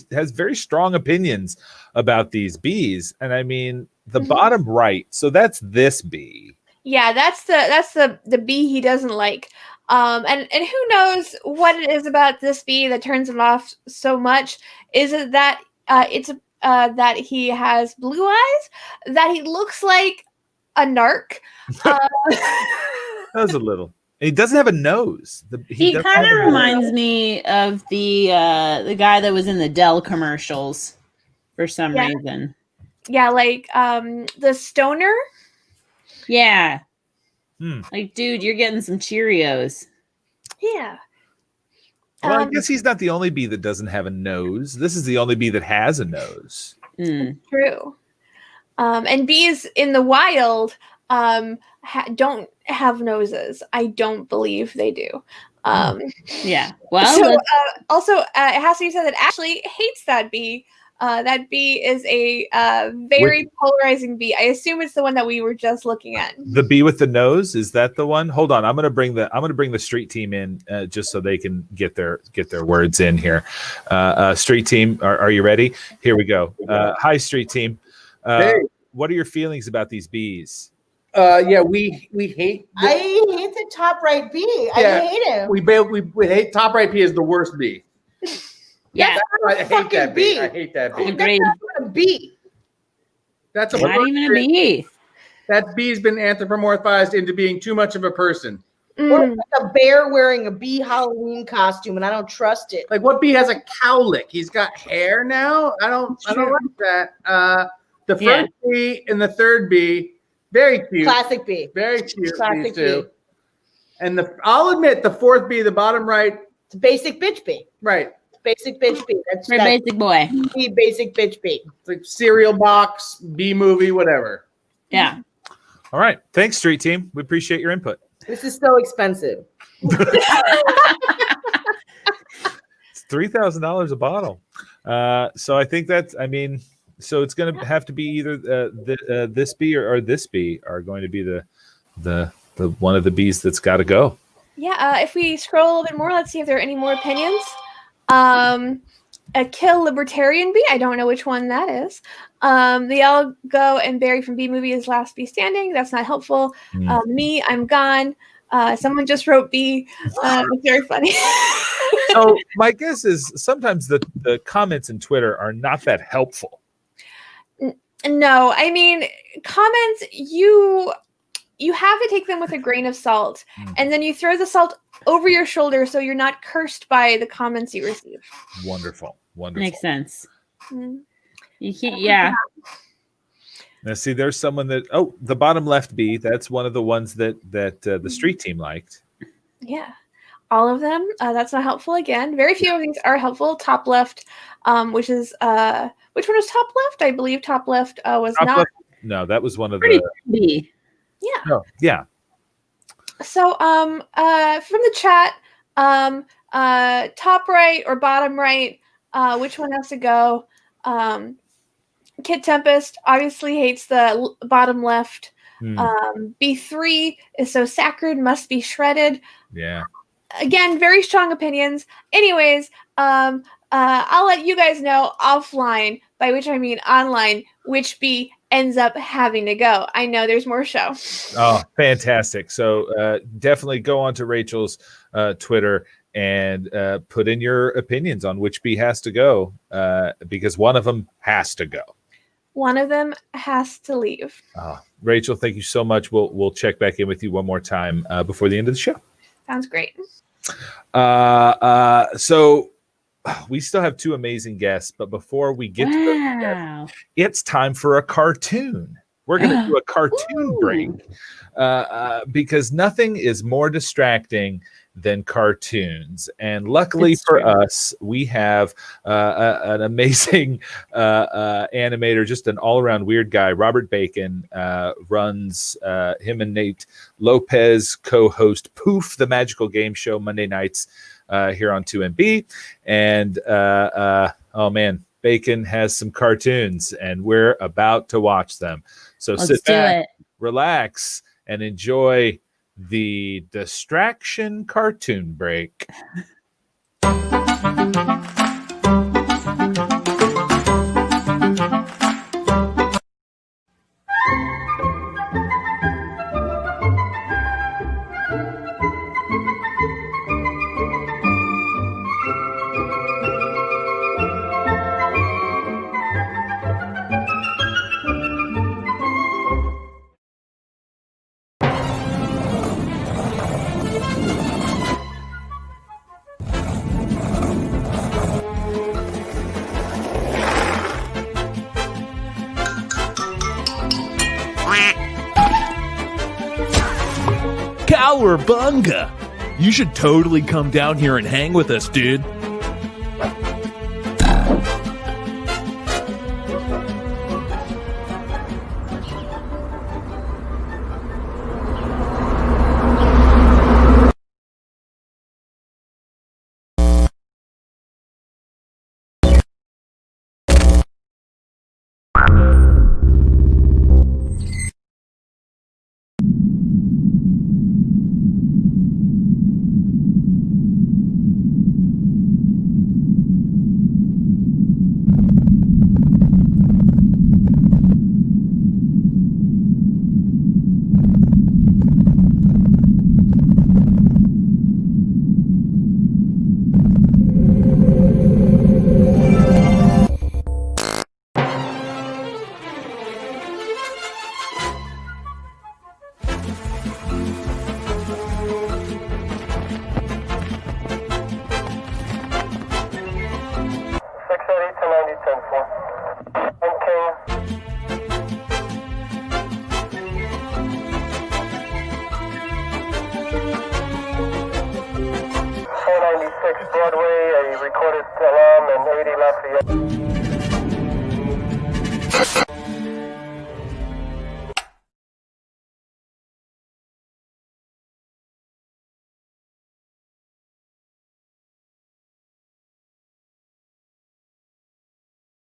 strong opinions about these bees, and I mean the bottom right. So that's this bee. Yeah, that's the bee he doesn't like. And who knows what it is about this bee that turns him off so much? Is it that that he has blue eyes, that he looks like a narc? That was a little. He doesn't have a nose. He kind of reminds me of the guy that was in the Dell commercials for some reason. Yeah, like the stoner. Yeah. Like, dude, you're getting some Cheerios. Yeah. Well, I guess he's not the only bee that doesn't have a nose. This is the only bee that has a nose. True. And bees in the wild don't have noses. I don't believe they do. Yeah. Well, so, also, it has to be said that Ashley hates that bee. That bee is a very polarizing bee. I assume it's the one that we were just looking at. The bee with the nose, is that the one? Hold on, I'm gonna bring the street team in just so they can get their words in here. Street team, are you ready? Here we go. Hi, street team. Hey. What are your feelings about these bees? Yeah, we hate. I hate the top right bee. I hate him. We hate top right bee is the worst bee. Yeah, I hate that bee. I hate that bee. Agreed. That's not a bee. That's not even a bee. That bee's been anthropomorphized into being too much of a person. Or like a bear wearing a bee Halloween costume, and I don't trust it. Like, what bee has a cowlick? He's got hair now. I don't like that. The first bee and the third bee, very cute. Classic bee. Very cute. Classic these two. bee. And I'll admit the fourth bee, the bottom right, it's a basic bitch bee. Right. Basic bitch bee. That's basic boy. Basic bitch bee. It's like cereal box, bee movie, whatever. Yeah. All right. Thanks, street team. We appreciate your input. This is so expensive. It's $3,000 a bottle. So I think so it's going to have to be either this bee or this bee are going to be the one of the bees that's got to go. Yeah, if we scroll a little bit more, let's see if there are any more opinions. A kill libertarian bee. I don't know which one that is. The I'll go and Barry from B movie is last bee standing. That's not helpful. Me, I'm gone. Someone just wrote B. It's very funny. So my guess is sometimes the comments in Twitter are not that helpful. No, I mean, comments, you have to take them with a grain of salt, and then you throw the salt over your shoulder so you're not cursed by the comments you receive. Wonderful. Makes sense. Mm. You can't, yeah. Now, see, there's someone the bottom left bee. That's one of the ones that the street team liked. Yeah, all of them. That's not helpful. Again, very few of these are helpful. Top left, which is which one was top left? I believe top left was Top not. left? No, that was one of Pretty the. bee. Yeah. No, yeah. So from the chat, top right or bottom right, which one has to go? Kid Tempest obviously hates the bottom left. B3 is so sacred, must be shredded. Yeah. Again, very strong opinions. Anyways, I'll let you guys know offline, by which I mean online, which B ends up having to go. I know there's more show. Oh, fantastic. So definitely go on to Rachel's Twitter and put in your opinions on which B has to go, because one of them has to go. One of them has to leave. Rachel, thank you so much. We'll check back in with you one more time before the end of the show. Sounds great. So we still have two amazing guests, but before we get to those guests, it's time for a cartoon. We're going to do a cartoon break because nothing is more distracting than cartoons. And luckily for us, we have an amazing animator, just an all-around weird guy. Robert Bacon runs, him and Nate Lopez co-host Poof, the magical game show, Monday nights here on 2MB. And oh man, Bacon has some cartoons and we're about to watch them. So sit back, relax, and enjoy the distraction cartoon break. Cowabunga! You should totally come down here and hang with us, dude.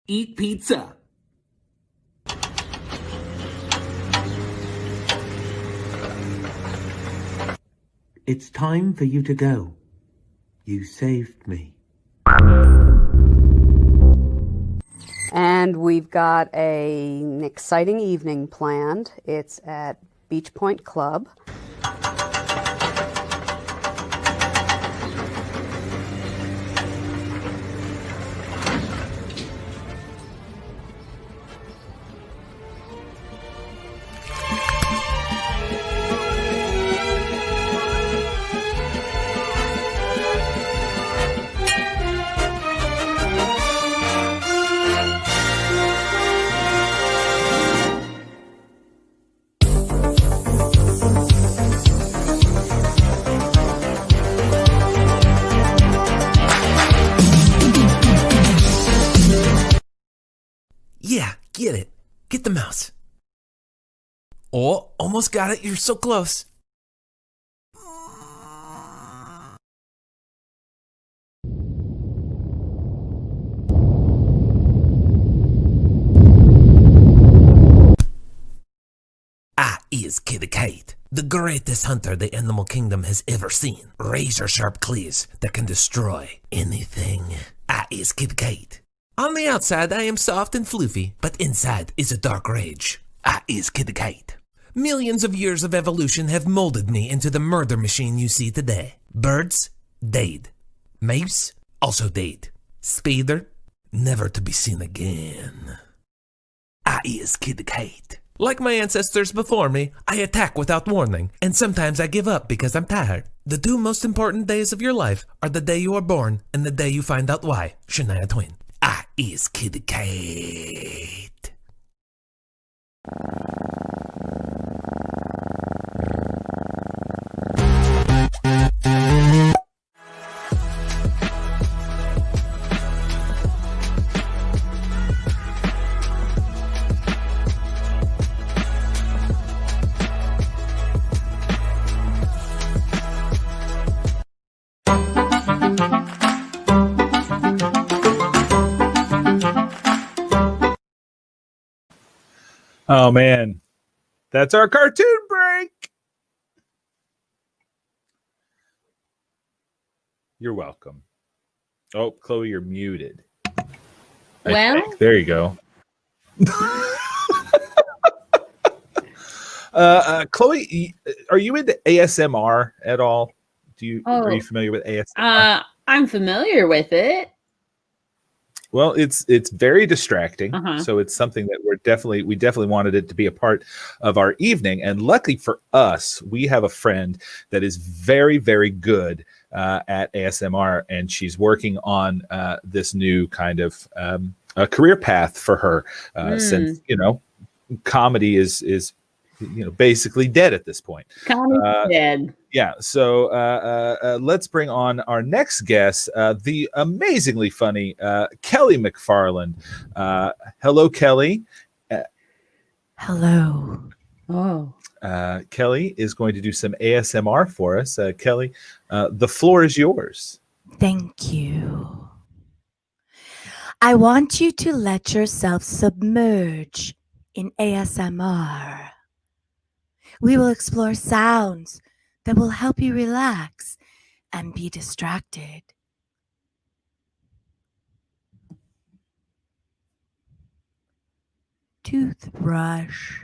Eat pizza. It's time for you to go. You saved me. And we've got an exciting evening planned. It's at Beach Point Club. Yeah, get it. Get the mouse. Oh, almost got it. You're so close. is Kid Kate, the greatest hunter the animal kingdom has ever seen. Razor sharp claws that can destroy anything. I is Kid Kate. On the outside, I am soft and floofy, but inside is a dark rage. I is Kid Kate. Millions of years of evolution have molded me into the murder machine you see today. Birds, dead. Mouse, also dead. Spider, never to be seen again. I is Kid Kate. Like my ancestors before me, I attack without warning, and sometimes I give up because I'm tired. The two most important days of your life are the day you are born and the day you find out why. Shania Twain. I is Kid Kate. Oh man, that's our cartoon break. You're welcome. Oh, Chloe, you're muted. Well, There you go. Chloe, are you into ASMR at all? Are you familiar with ASMR? I'm familiar with it. Well, it's very distracting. So it's something that we definitely wanted it to be a part of our evening. And luckily for us, we have a friend that is very, very good at ASMR, and she's working on this new kind of a career path for her. Since comedy is basically dead at this point. Comedy's dead. Yeah, so let's bring on our next guest, the amazingly funny Kelly McFarland. Hello, Kelly. Hello. Oh. Kelly is going to do some ASMR for us. Kelly, the floor is yours. Thank you. I want you to let yourself submerge in ASMR. We will explore sounds that will help you relax and be distracted. Toothbrush.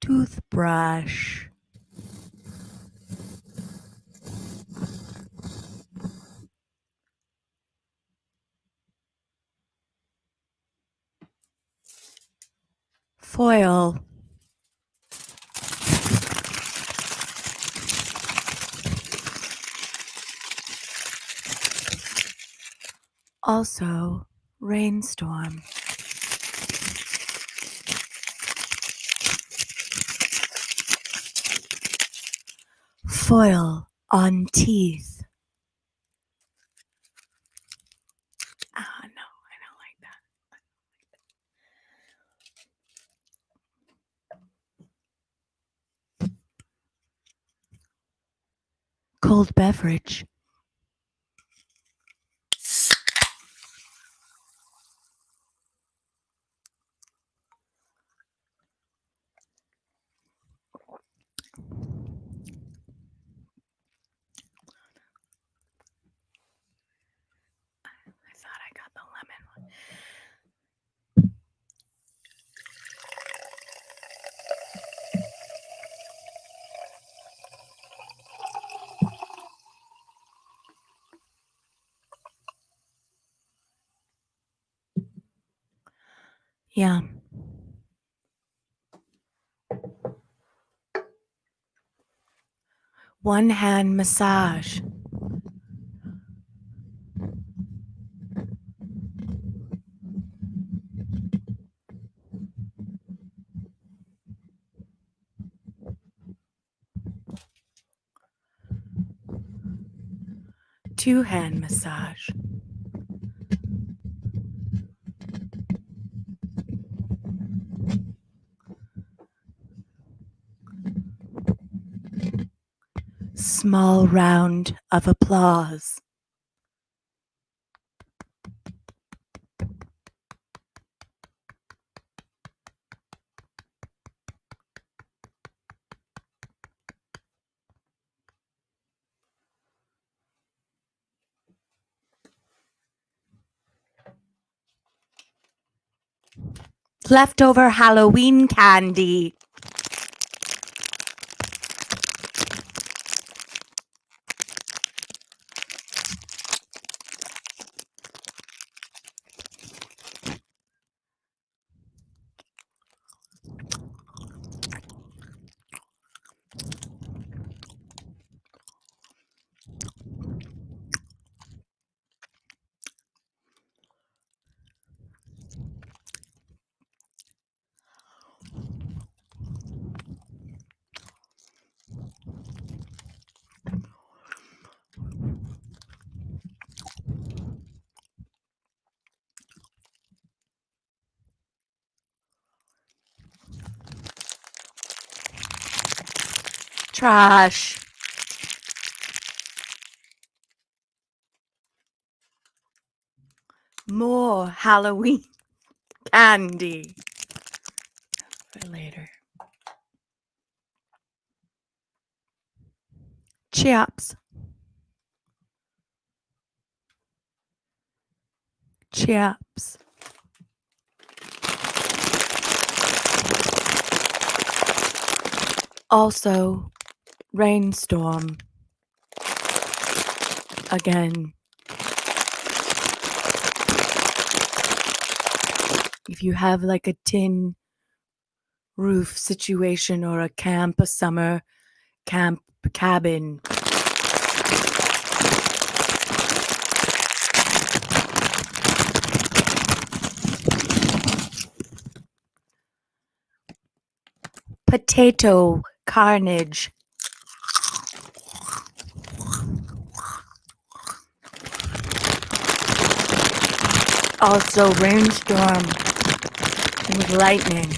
Toothbrush. Foil. Also, rainstorm. Foil on teeth. Oh, no, I don't like that. Cold beverage. I thought I got the lemon one. Yeah. One hand massage. Two hand massage. small round of applause. Leftover Halloween candy. Trash. More Halloween candy. For later. Chips. Chips. Also, rainstorm. Again. If you have like a tin roof situation or a camp, a summer camp cabin, potato carnage. Also rainstorm with lightning.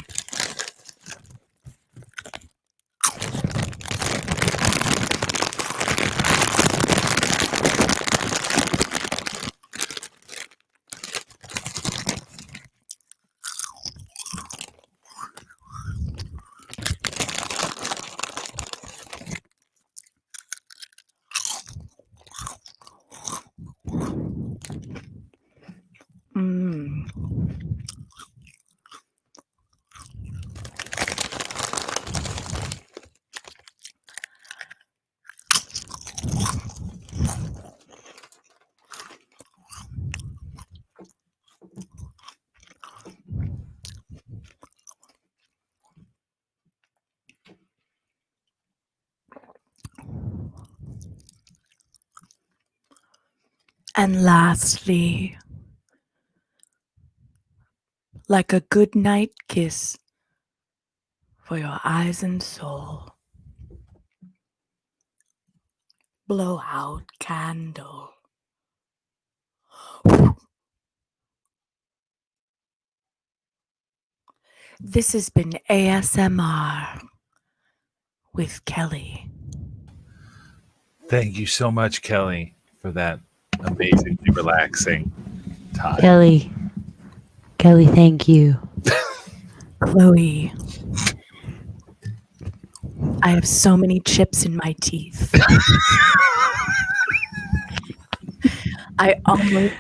And lastly, like a good night kiss for your eyes and soul, blow out candle. This has been ASMR with Kelly. Thank you so much, Kelly, for that amazingly relaxing time. Kelly, thank you. Chloe, I have so many chips in my teeth. I almost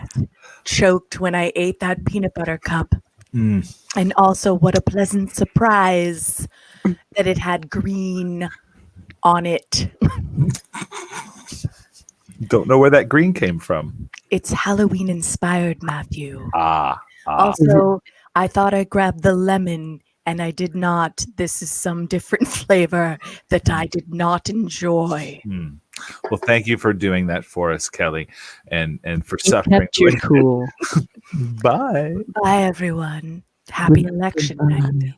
choked when I ate that peanut butter cup. And also, what a pleasant surprise that it had green on it. Don't know where that green came from. It's Halloween inspired, Matthew. Ah. Also, I thought I grabbed the lemon and I did not. This is some different flavor that I did not enjoy. Well, thank you for doing that for us, Kelly, and for You suffering. kept your cool. Bye. Bye, everyone. Happy election night.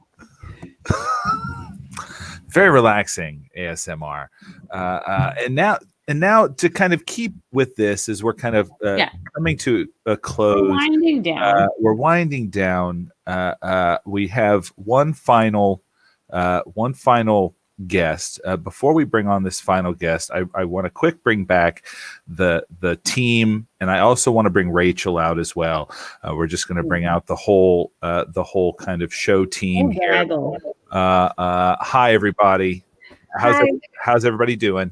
Very relaxing ASMR. And now to kind of keep with this, as we're kind of coming to a close. We're winding down. We're winding down. We have one final guest. Before we bring on this final guest, I want to quick bring back the team, and I also want to bring Rachel out as well. We're just going to bring out the whole kind of show team here. Hi, everybody. How's everybody doing?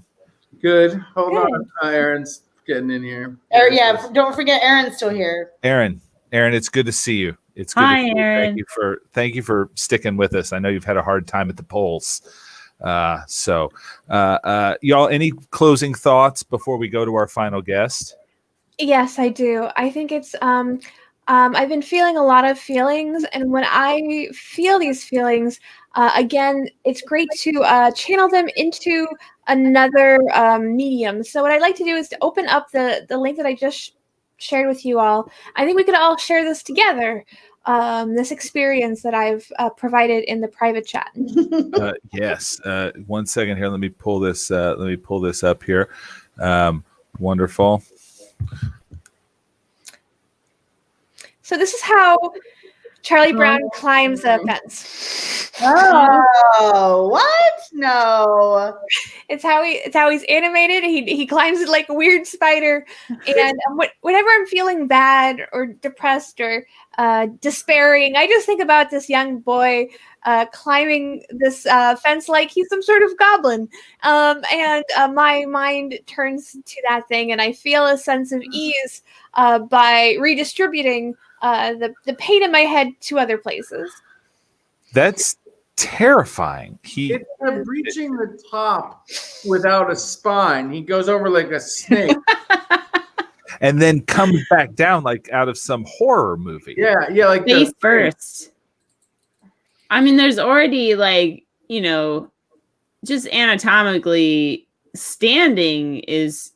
Good. Hold on. Aaron's getting in here. Yeah, don't forget Aaron's still here. Aaron, it's good to see you. It's good. Hi, to see you. Aaron. Thank you for sticking with us. I know you've had a hard time at the polls. Y'all, any closing thoughts before we go to our final guest? Yes, I do. I think it's I've been feeling a lot of feelings, and when I feel these feelings, again, it's great to channel them into another medium. So what I'd like to do is to open up the link that I just shared with you all. I think we could all share this together. This experience that I've provided in the private chat. Yes. 1 second here. Let me pull this up here. Wonderful. So this is how Charlie Brown climbs a fence. Oh, what? No. It's how he's animated. He climbs it like a weird spider. And whenever I'm feeling bad or depressed or despairing, I just think about this young boy climbing this fence like he's some sort of goblin. And my mind turns to that thing, and I feel a sense of ease by redistributing the pain in my head to other places. That's terrifying. It's reaching the top without a spine. He goes over like a snake. And then comes back down like out of some horror movie. Yeah, like face first. I mean, there's already just anatomically standing is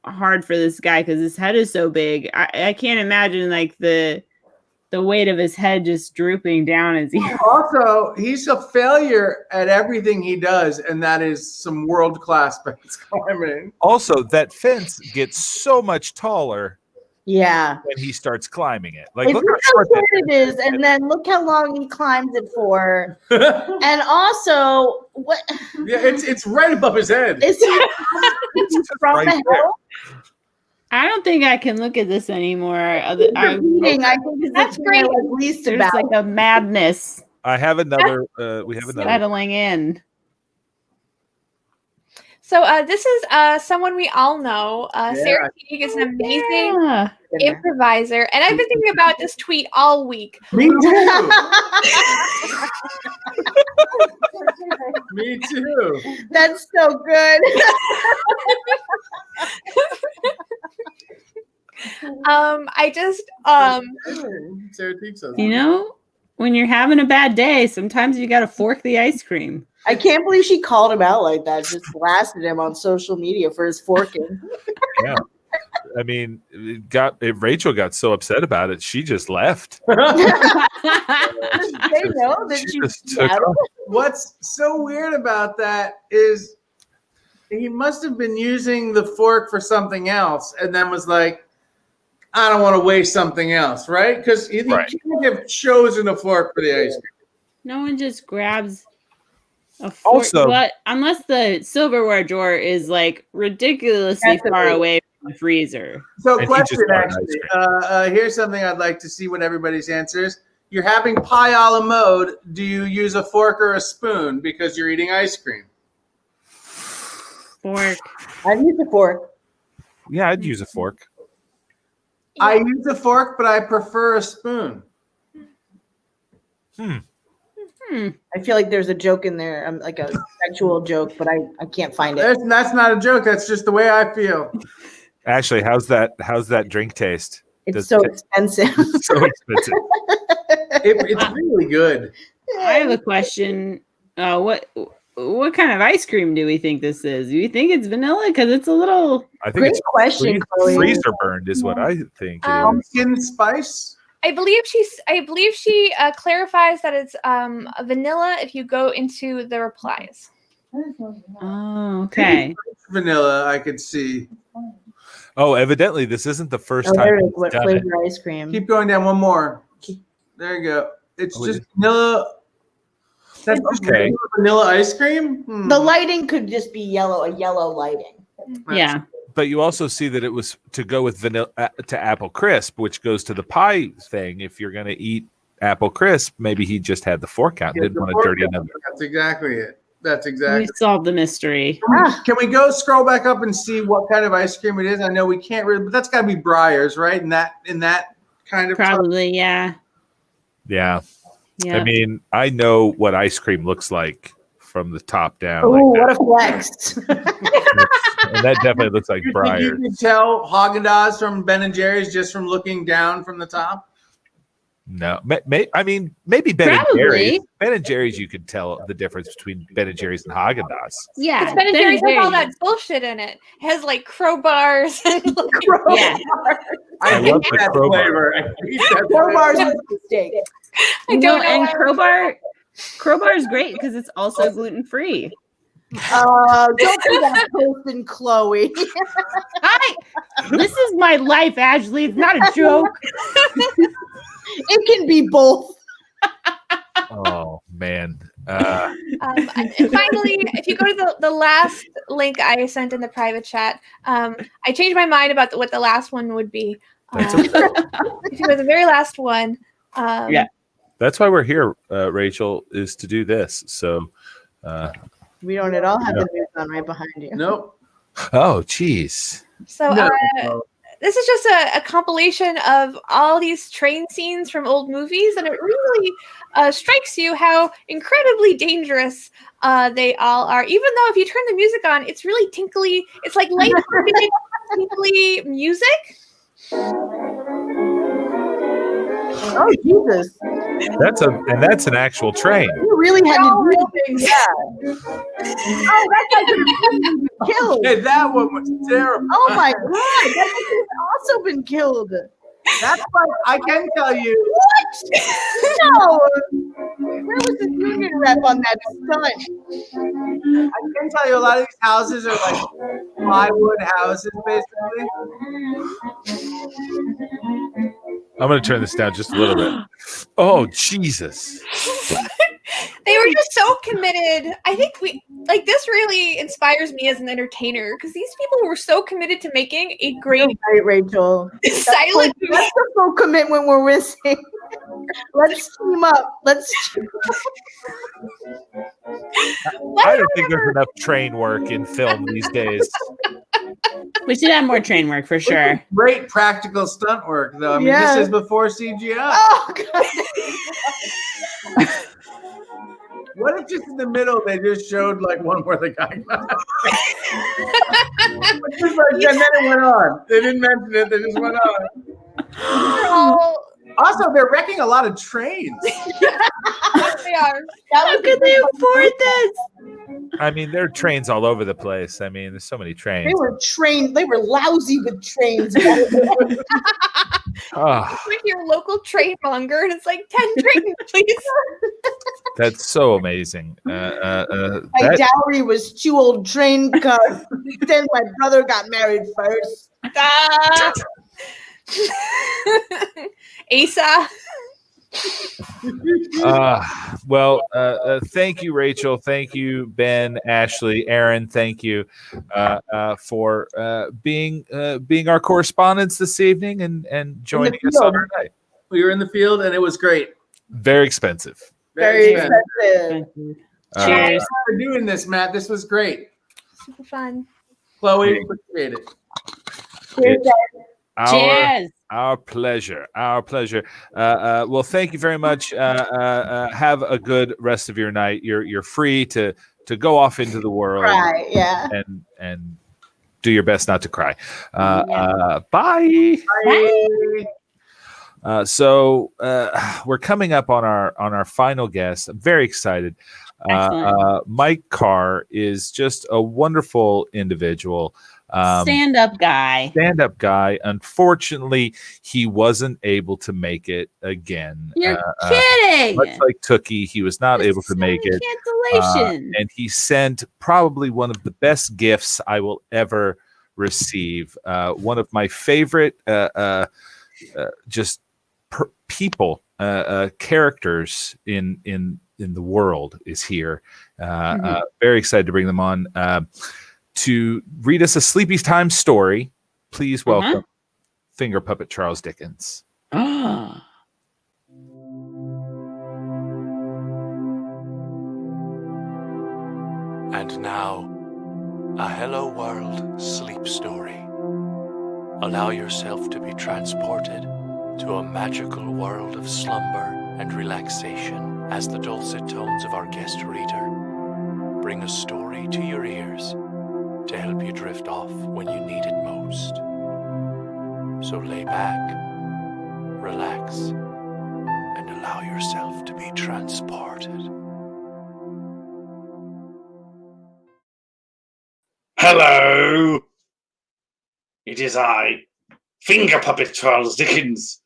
hard for this guy because his head is so big. I can't imagine like the weight of his head just drooping down as he. Also, he's a failure at everything he does, and that is some world-class fence climbing. Also, that fence gets so much taller. Yeah. When he starts climbing it, Look how short it is, and then look how long he climbs it for. And also, what? Yeah, it's right above his head. It's from right the there. hill. I don't think I can look at this anymore. I think That's great. Least There's about. like a madness I have another. We have another. settling in. So this is someone we all know. Sarah Teague is an amazing improviser, and I've been thinking about this tweet all week. Me too. Me too. That's so good. I just Sarah Teague says When you're having a bad day, sometimes you got to fork the ice cream. I can't believe she called him out like that. Just blasted him on social media for his forking. Yeah. I mean, Rachel got so upset about it, she just left. They know that She she just took off. What's so weird about that is he must have been using the fork for something else and then was like, I don't want to waste something else, right? Because he couldn't have chosen a fork for the ice cream. No one just grabs a fork. But unless the silverware drawer is like ridiculously far away from the freezer. So, question actually. Here's something I'd like to see what everybody's answers. You're having pie a la mode. Do you use a fork or a spoon because you're eating ice cream? Fork. I'd use a fork. Yeah, I'd use a fork. I use a fork, but I prefer a spoon. I feel like there's a joke in there, like a sexual joke, but I can't find it. That's not a joke. That's just the way I feel. Actually, how's that drink taste? It's so expensive. So expensive. It's really good. I have a question. What kind of ice cream do we think this is? Do you think it's vanilla? Because it's a little. I think it's Chloe. freezer burned is what I think it is. Pumpkin spice. I believe she clarifies that it's vanilla if you go into the replies. Oh, okay. Vanilla, I could see. Oh, evidently this isn't the first time. There's he's what done flavor it. ice cream? Keep going down one more. There you go. It's just vanilla. That's okay. Vanilla ice cream. The lighting could just be yellow, a yellow lighting. Yeah. But you also see that it was to go with vanilla to apple crisp, which goes to the pie thing. If you're going to eat apple crisp, maybe he just had the fork out. Didn't want to dirty another. That's exactly it. That's We exactly. solved the mystery. Can we go scroll back up and see what kind of ice cream it is? I know we can't really, but that's got to be Breyers, right? In that kind of Probably, yeah. Yeah. Yeah. I mean, I know what ice cream looks like from the top down. Oh, like what a flex! and that definitely looks like You think you Breyers. could tell Haagen-Dazs from Ben and Jerry's just from looking down from the top? No, I mean, maybe Ben and Probably. Jerry's. Ben and Jerry's, you could tell the difference between Ben and Jerry's and Haagen-Dazs. Yeah. It's Ben and Jerry's has all that bullshit in it. It has like crowbars and Yeah. I love the that crowbar. flavor. I hate that Crowbars flavor. is a mistake. I don't know. And why- Crowbar is great because it's also gluten free. Don't do that, Post and Chloe. Hi, this is my life, Ashley. It's not a joke. It can be both. Oh man. And finally, if you go to the last link I sent in the private chat, I changed my mind about what the last one would be. That's If you go to the very last one, Yeah. That's why we're here, Rachel, is to do this. So, We don't at all have Yeah. the news on right behind you. Nope. oh, geez. So No. this is just a compilation of all these train scenes from old movies, and it really strikes you how incredibly dangerous they all are. Even though if you turn the music on, it's really tinkly. It's like light tinkly music. Oh Jesus! That's an actual train. You really had to do things. Yeah. Oh, that guy could have been killed. Hey, that one was terrible. Oh my God! That guy could have also been killed. That's why I can tell you. What? No. Where was the union rep on that stunt? I can tell you a lot of these houses are like plywood houses, basically. I'm going to turn this down just a little bit. Oh, Jesus. They were just so committed. I think this really inspires me as an entertainer because these people were so committed to making a great, Right, Rachel. silent movie. That's the full commitment we're missing. Let's team up. Let's. I don't think there's enough train work in film these days. We should have more train work for sure. Great practical stunt work, though. I mean, Yeah. this is before CGI. Oh God. What if just in the middle they just showed like one where the guy got and then it went on. They didn't mention it, they just went on. Also, they're wrecking a lot of trains. They are. How could they afford this? I mean, there are trains all over the place. I mean, there's so many trains. They were trained. They were lousy with trains. Oh, Like your local train monger, and it's like 10 trains, please. that's so amazing. My That- dowry was 2 old train cars. Then my brother got married first. Ah. Asa. Thank you, Rachel. Thank you, Ben, Ashley, Aaron. Thank you for being our correspondents this evening and joining us on our night. We were in the field and it was great. Very expensive. Very expensive. Cheers. For doing this, Matt. This was great. Super fun. Chloe, appreciate it. Cheers, guys. Cheers. Our pleasure. Our pleasure. Well, thank you very much. Have a good rest of your night. You're free to go off into the world. Right, yeah. And do your best not to cry. Bye. So we're coming up on our final guest. I'm very excited. Mike Carr is just a wonderful individual. Stand-up guy. Unfortunately, he wasn't able to make it again. You're kidding. Much like Tookie, he was not able to make it. Cancellation. And he sent probably one of the best gifts I will ever receive. One of my favorite people, characters in in the world is here. Very excited to bring them on to read us a Sleepy Time story. Please welcome Finger Puppet Charles Dickens. Ah. And now, a Hello World sleep story. Allow yourself to be transported to a magical world of slumber and relaxation as the dulcet tones of our guest reader bring a story to your ears to help you drift off when you need it most. So lay back, relax, and allow yourself to be transported. Hello! It is I, Finger Puppet Charles Dickens,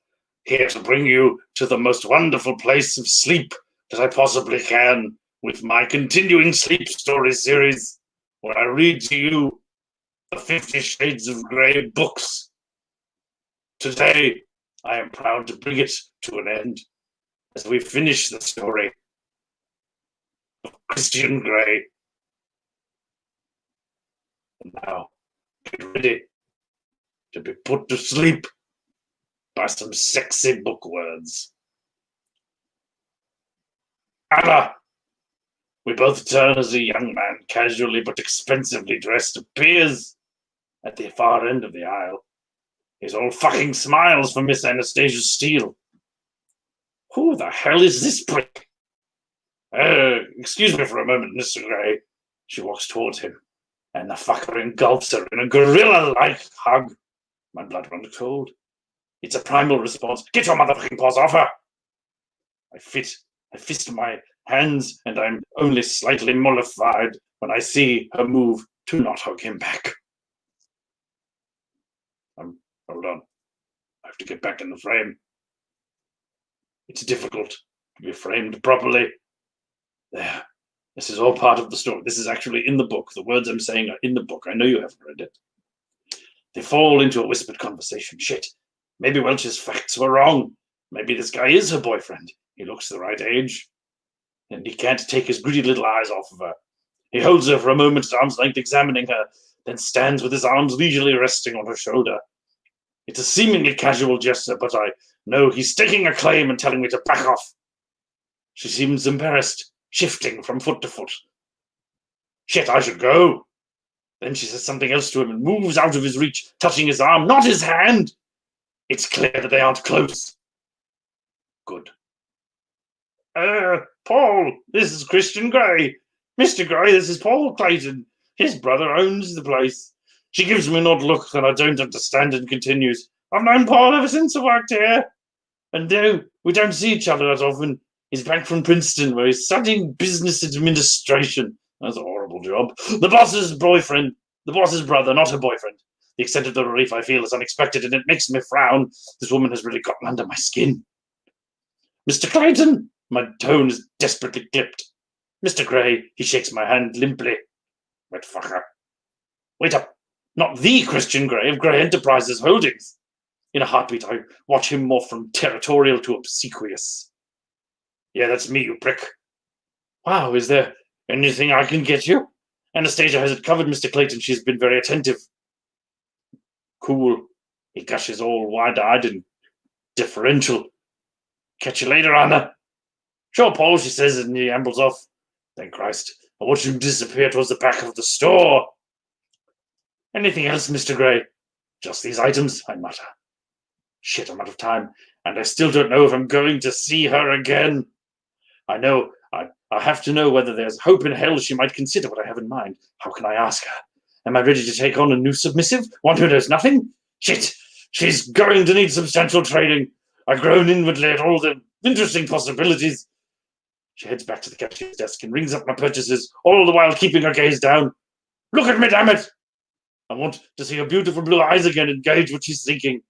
here to bring you to the most wonderful place of sleep that I possibly can with my continuing sleep story series, where I read to you the 50 Shades of Grey books. Today, I am proud to bring it to an end as we finish the story of Christian Grey. And now, get ready to be put to sleep by some sexy book words. Anna! We both turn as a young man, casually but expensively dressed, appears at the far end of the aisle. He's all fucking smiles for Miss Anastasia Steele. Who the hell is this prick? Excuse me for a moment, Mr. Grey. She walks towards him, and the fucker engulfs her in a gorilla-like hug. My blood runs cold. It's a primal response. Get your motherfucking paws off her! I fist my hands, and I'm only slightly mollified when I see her move to not hug him back. Hold on. I have to get back in the frame. It's difficult to be framed properly. There. This is all part of the story. This is actually in the book. The words I'm saying are in the book. I know you haven't read it. They fall into a whispered conversation. Shit. Maybe Welch's facts were wrong. Maybe this guy is her boyfriend. He looks the right age. And he can't take his greedy little eyes off of her. He holds her for a moment at arm's length, examining her, then stands with his arms leisurely resting on her shoulder. It's a seemingly casual gesture, but I know he's staking a claim and telling me to back off. She seems embarrassed, shifting from foot to foot. Shit, I should go. Then she says something else to him and moves out of his reach, touching his arm, not his hand. It's clear that they aren't close. Good. Paul, this is Christian Grey. Mr. Grey, this is Paul Clayton. His brother owns the place. She gives me an odd look that I don't understand and continues. I've known Paul ever since I worked here. And no, we don't see each other that often. He's back from Princeton, where he's studying business administration. That's a horrible job. The boss's boyfriend, the boss's brother, not her boyfriend. The extent of the relief I feel is unexpected, and it makes me frown. This woman has really gotten under my skin. Mr. Clayton, my tone is desperately clipped. Mr. Grey, he shakes my hand limply. Wet fucker. Wait up. Not the Christian Grey of Grey Enterprises Holdings. In a heartbeat, I watch him morph from territorial to obsequious. Yeah, that's me, you prick. Wow, is there anything I can get you? Anastasia has it covered, Mr. Clayton. She's been very attentive. Cool. He gushes all wide-eyed and deferential. Catch you later, Anna. Sure, Paul, she says, and he ambles off. Thank Christ. I watch him disappear towards the back of the store. Anything else, Mr. Grey? Just these items, I mutter. Shit, I'm out of time, and I still don't know if I'm going to see her again. I know I have to know whether there's hope in hell she might consider what I have in mind. How can I ask her? Am I ready to take on a new submissive? One who knows nothing? Shit, she's going to need substantial training. I groan inwardly at all the interesting possibilities. She heads back to the cashier's desk and rings up my purchases, all the while keeping her gaze down. Look at me, damn it! I want to see her beautiful blue eyes again and gauge what she's thinking.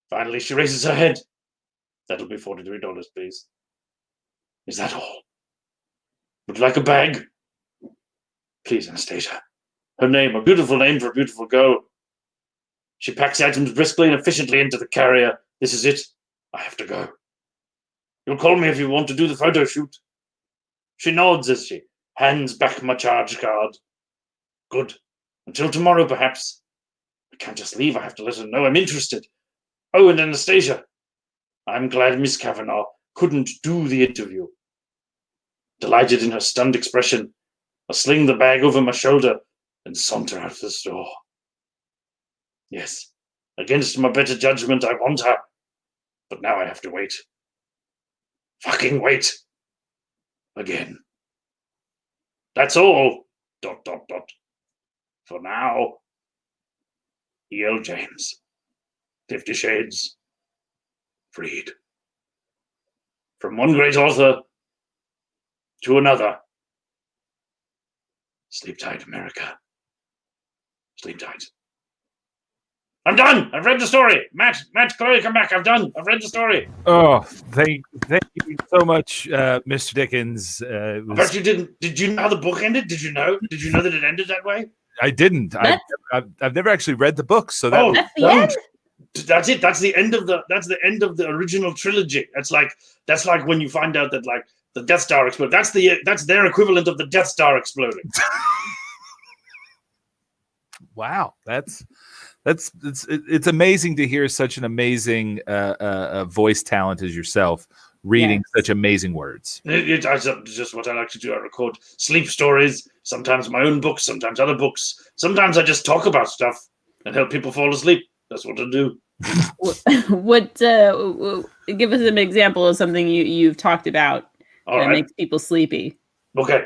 Finally, she raises her head. That'll be $43, please. Is that all? Would you like a bag? Please, Anastasia. Her name, a beautiful name for a beautiful girl. She packs the items briskly and efficiently into the carrier. This is it. I have to go. You'll call me if you want to do the photo shoot. She nods as she hands back my charge card. Good. Until tomorrow, perhaps. I can't just leave. I have to let her know I'm interested. Oh, and Anastasia. I'm glad Miss Kavanaugh couldn't do the interview. Delighted in her stunned expression, I sling the bag over my shoulder and saunter out the door. Yes, against my better judgment, I want her. But now I have to wait. Fucking wait. Again. That's all. ... For now. E.L. James. 50 Shades. Freed. From one great author to another. Sleep tight, America. Sleep tight. I'm done. I've read the story. Matt, Chloe, come back. I've done. I've read the story. Oh, thank you so much, Mr. Dickens. But you didn't. Did you know how the book ended? Did you know? Did you know that it ended that way? I didn't. I've never actually read the book, so that that's the end. That's it. That's the end of the original trilogy. That's like when you find out that like the Death Star exploded. That's their equivalent of the Death Star exploding. Wow, it's amazing to hear such an amazing voice talent as yourself reading such amazing words. It's just what I like to do. I record sleep stories, sometimes my own books, sometimes other books. Sometimes I just talk about stuff and help people fall asleep. That's what I do. What? Give us an example of something you've talked about that makes people sleepy. Okay.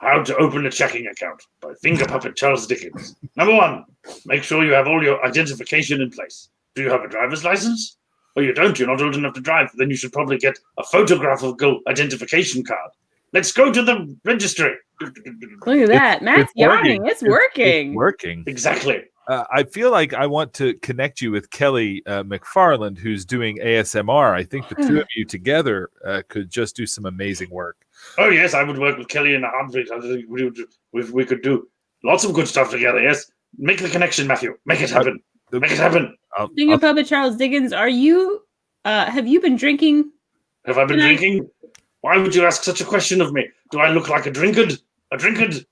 How to open a checking account by Finger Puppet Charles Dickens. Number 1, make sure you have all your identification in place. Do you have a driver's license? Oh, you don't. You're not old enough to drive. Then you should probably get a photographical identification card. Let's go to the registry. Look at that. Matt's yawning. It's working. It's working. Exactly. I feel like I want to connect you with Kelly McFarland, who's doing ASMR. I think the two of you together could just do some amazing work. Oh, yes, I would work with Kelly in a heartbeat. I think we could do lots of good stuff together, yes. Make the connection, Matthew. Make it happen. Make it happen. Finger Puppet Charles Dickens, are you, have you been drinking? Have I been drinking? Why would you ask such a question of me? Do I look like a drinkard? A drinkard?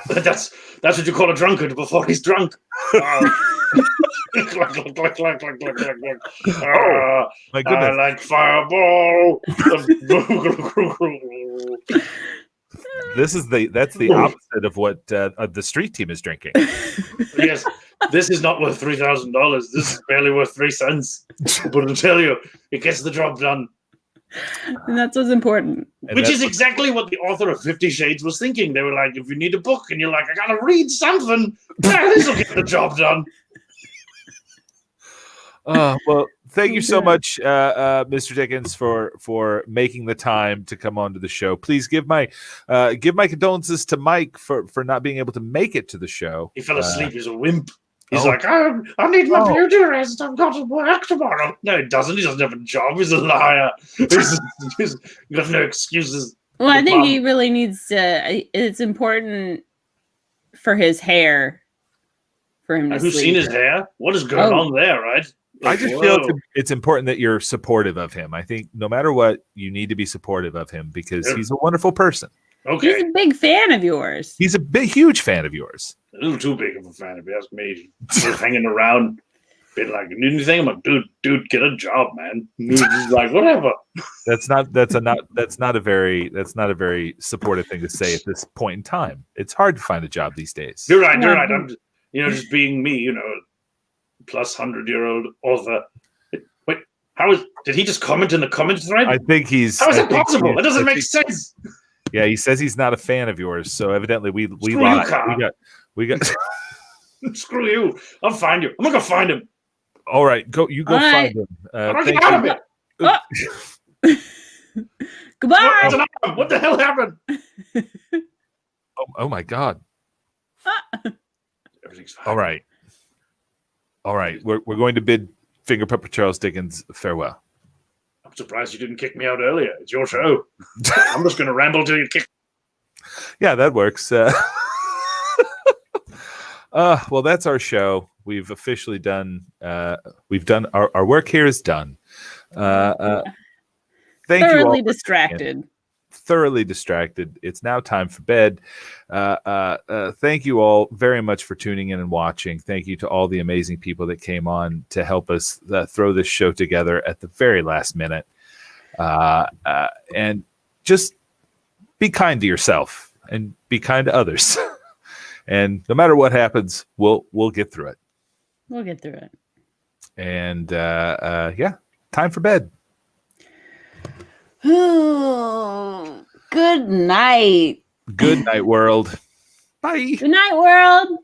That's what you call a drunkard before he's drunk. My goodness. I like Fireball. That's the opposite of what the street team is drinking. Yes, this is not worth $3,000. This is barely worth 3 cents. But I'll tell you, it gets the job done. And that's what's important. Which is exactly what the author of 50 Shades was thinking. They were like, if you need a book and you're like, I gotta read something, this will get the job done. Well, thank you so much, Mr. Dickens, for making the time to come onto the show. Please give my condolences to Mike for not being able to make it to the show. He fell asleep. He's a wimp. He's like, I need my beauty rest. I've got to work tomorrow. No, he doesn't. He doesn't have a job. He's a liar. He's got no excuses. Well, I think he really needs to. It's important for his hair for him to Who's sleep. seen his hair? What is going on there, right? I just feel it's important that you're supportive of him. I think no matter what, you need to be supportive of him because he's a wonderful person. Okay. He's a big fan of yours. He's a huge fan of yours. A little too big of a fan, if you ask me. Just hanging around, being like, "Need anything?" I'm like, "Dude, get a job, man." He's like, "Whatever." That's not a very supportive thing to say at this point in time. It's hard to find a job these days. You're right. I'm just being me, plus 100-year-old author. Wait, did he just comment in the comment thread? I think he's. How is that possible? That doesn't make sense. Yeah, he says he's not a fan of yours, so evidently we Screw lied. you, Carl. We got. Screw you! I'll find you. I'm gonna go find him. All right, go find him. Get out of it. Goodbye. What the hell happened? Oh my God! Everything's fine. All right. We're going to bid Finger Puppet Charles Dickens farewell. I'm surprised you didn't kick me out earlier. It's your show. I'm just going to ramble till you kick. Yeah, that works. Well, that's our show. We've officially done. We've done our work here is done. thank you all. Thoroughly distracted. Thoroughly distracted. It's now time for bed. Thank you all very much for tuning in and watching. Thank you to all the amazing people that came on to help us throw this show together at the very last minute. And just be kind to yourself and be kind to others. And no matter what happens, we'll get through it. We'll get through it. And yeah, time for bed. Good night. Good night, world. Bye. Good night, world.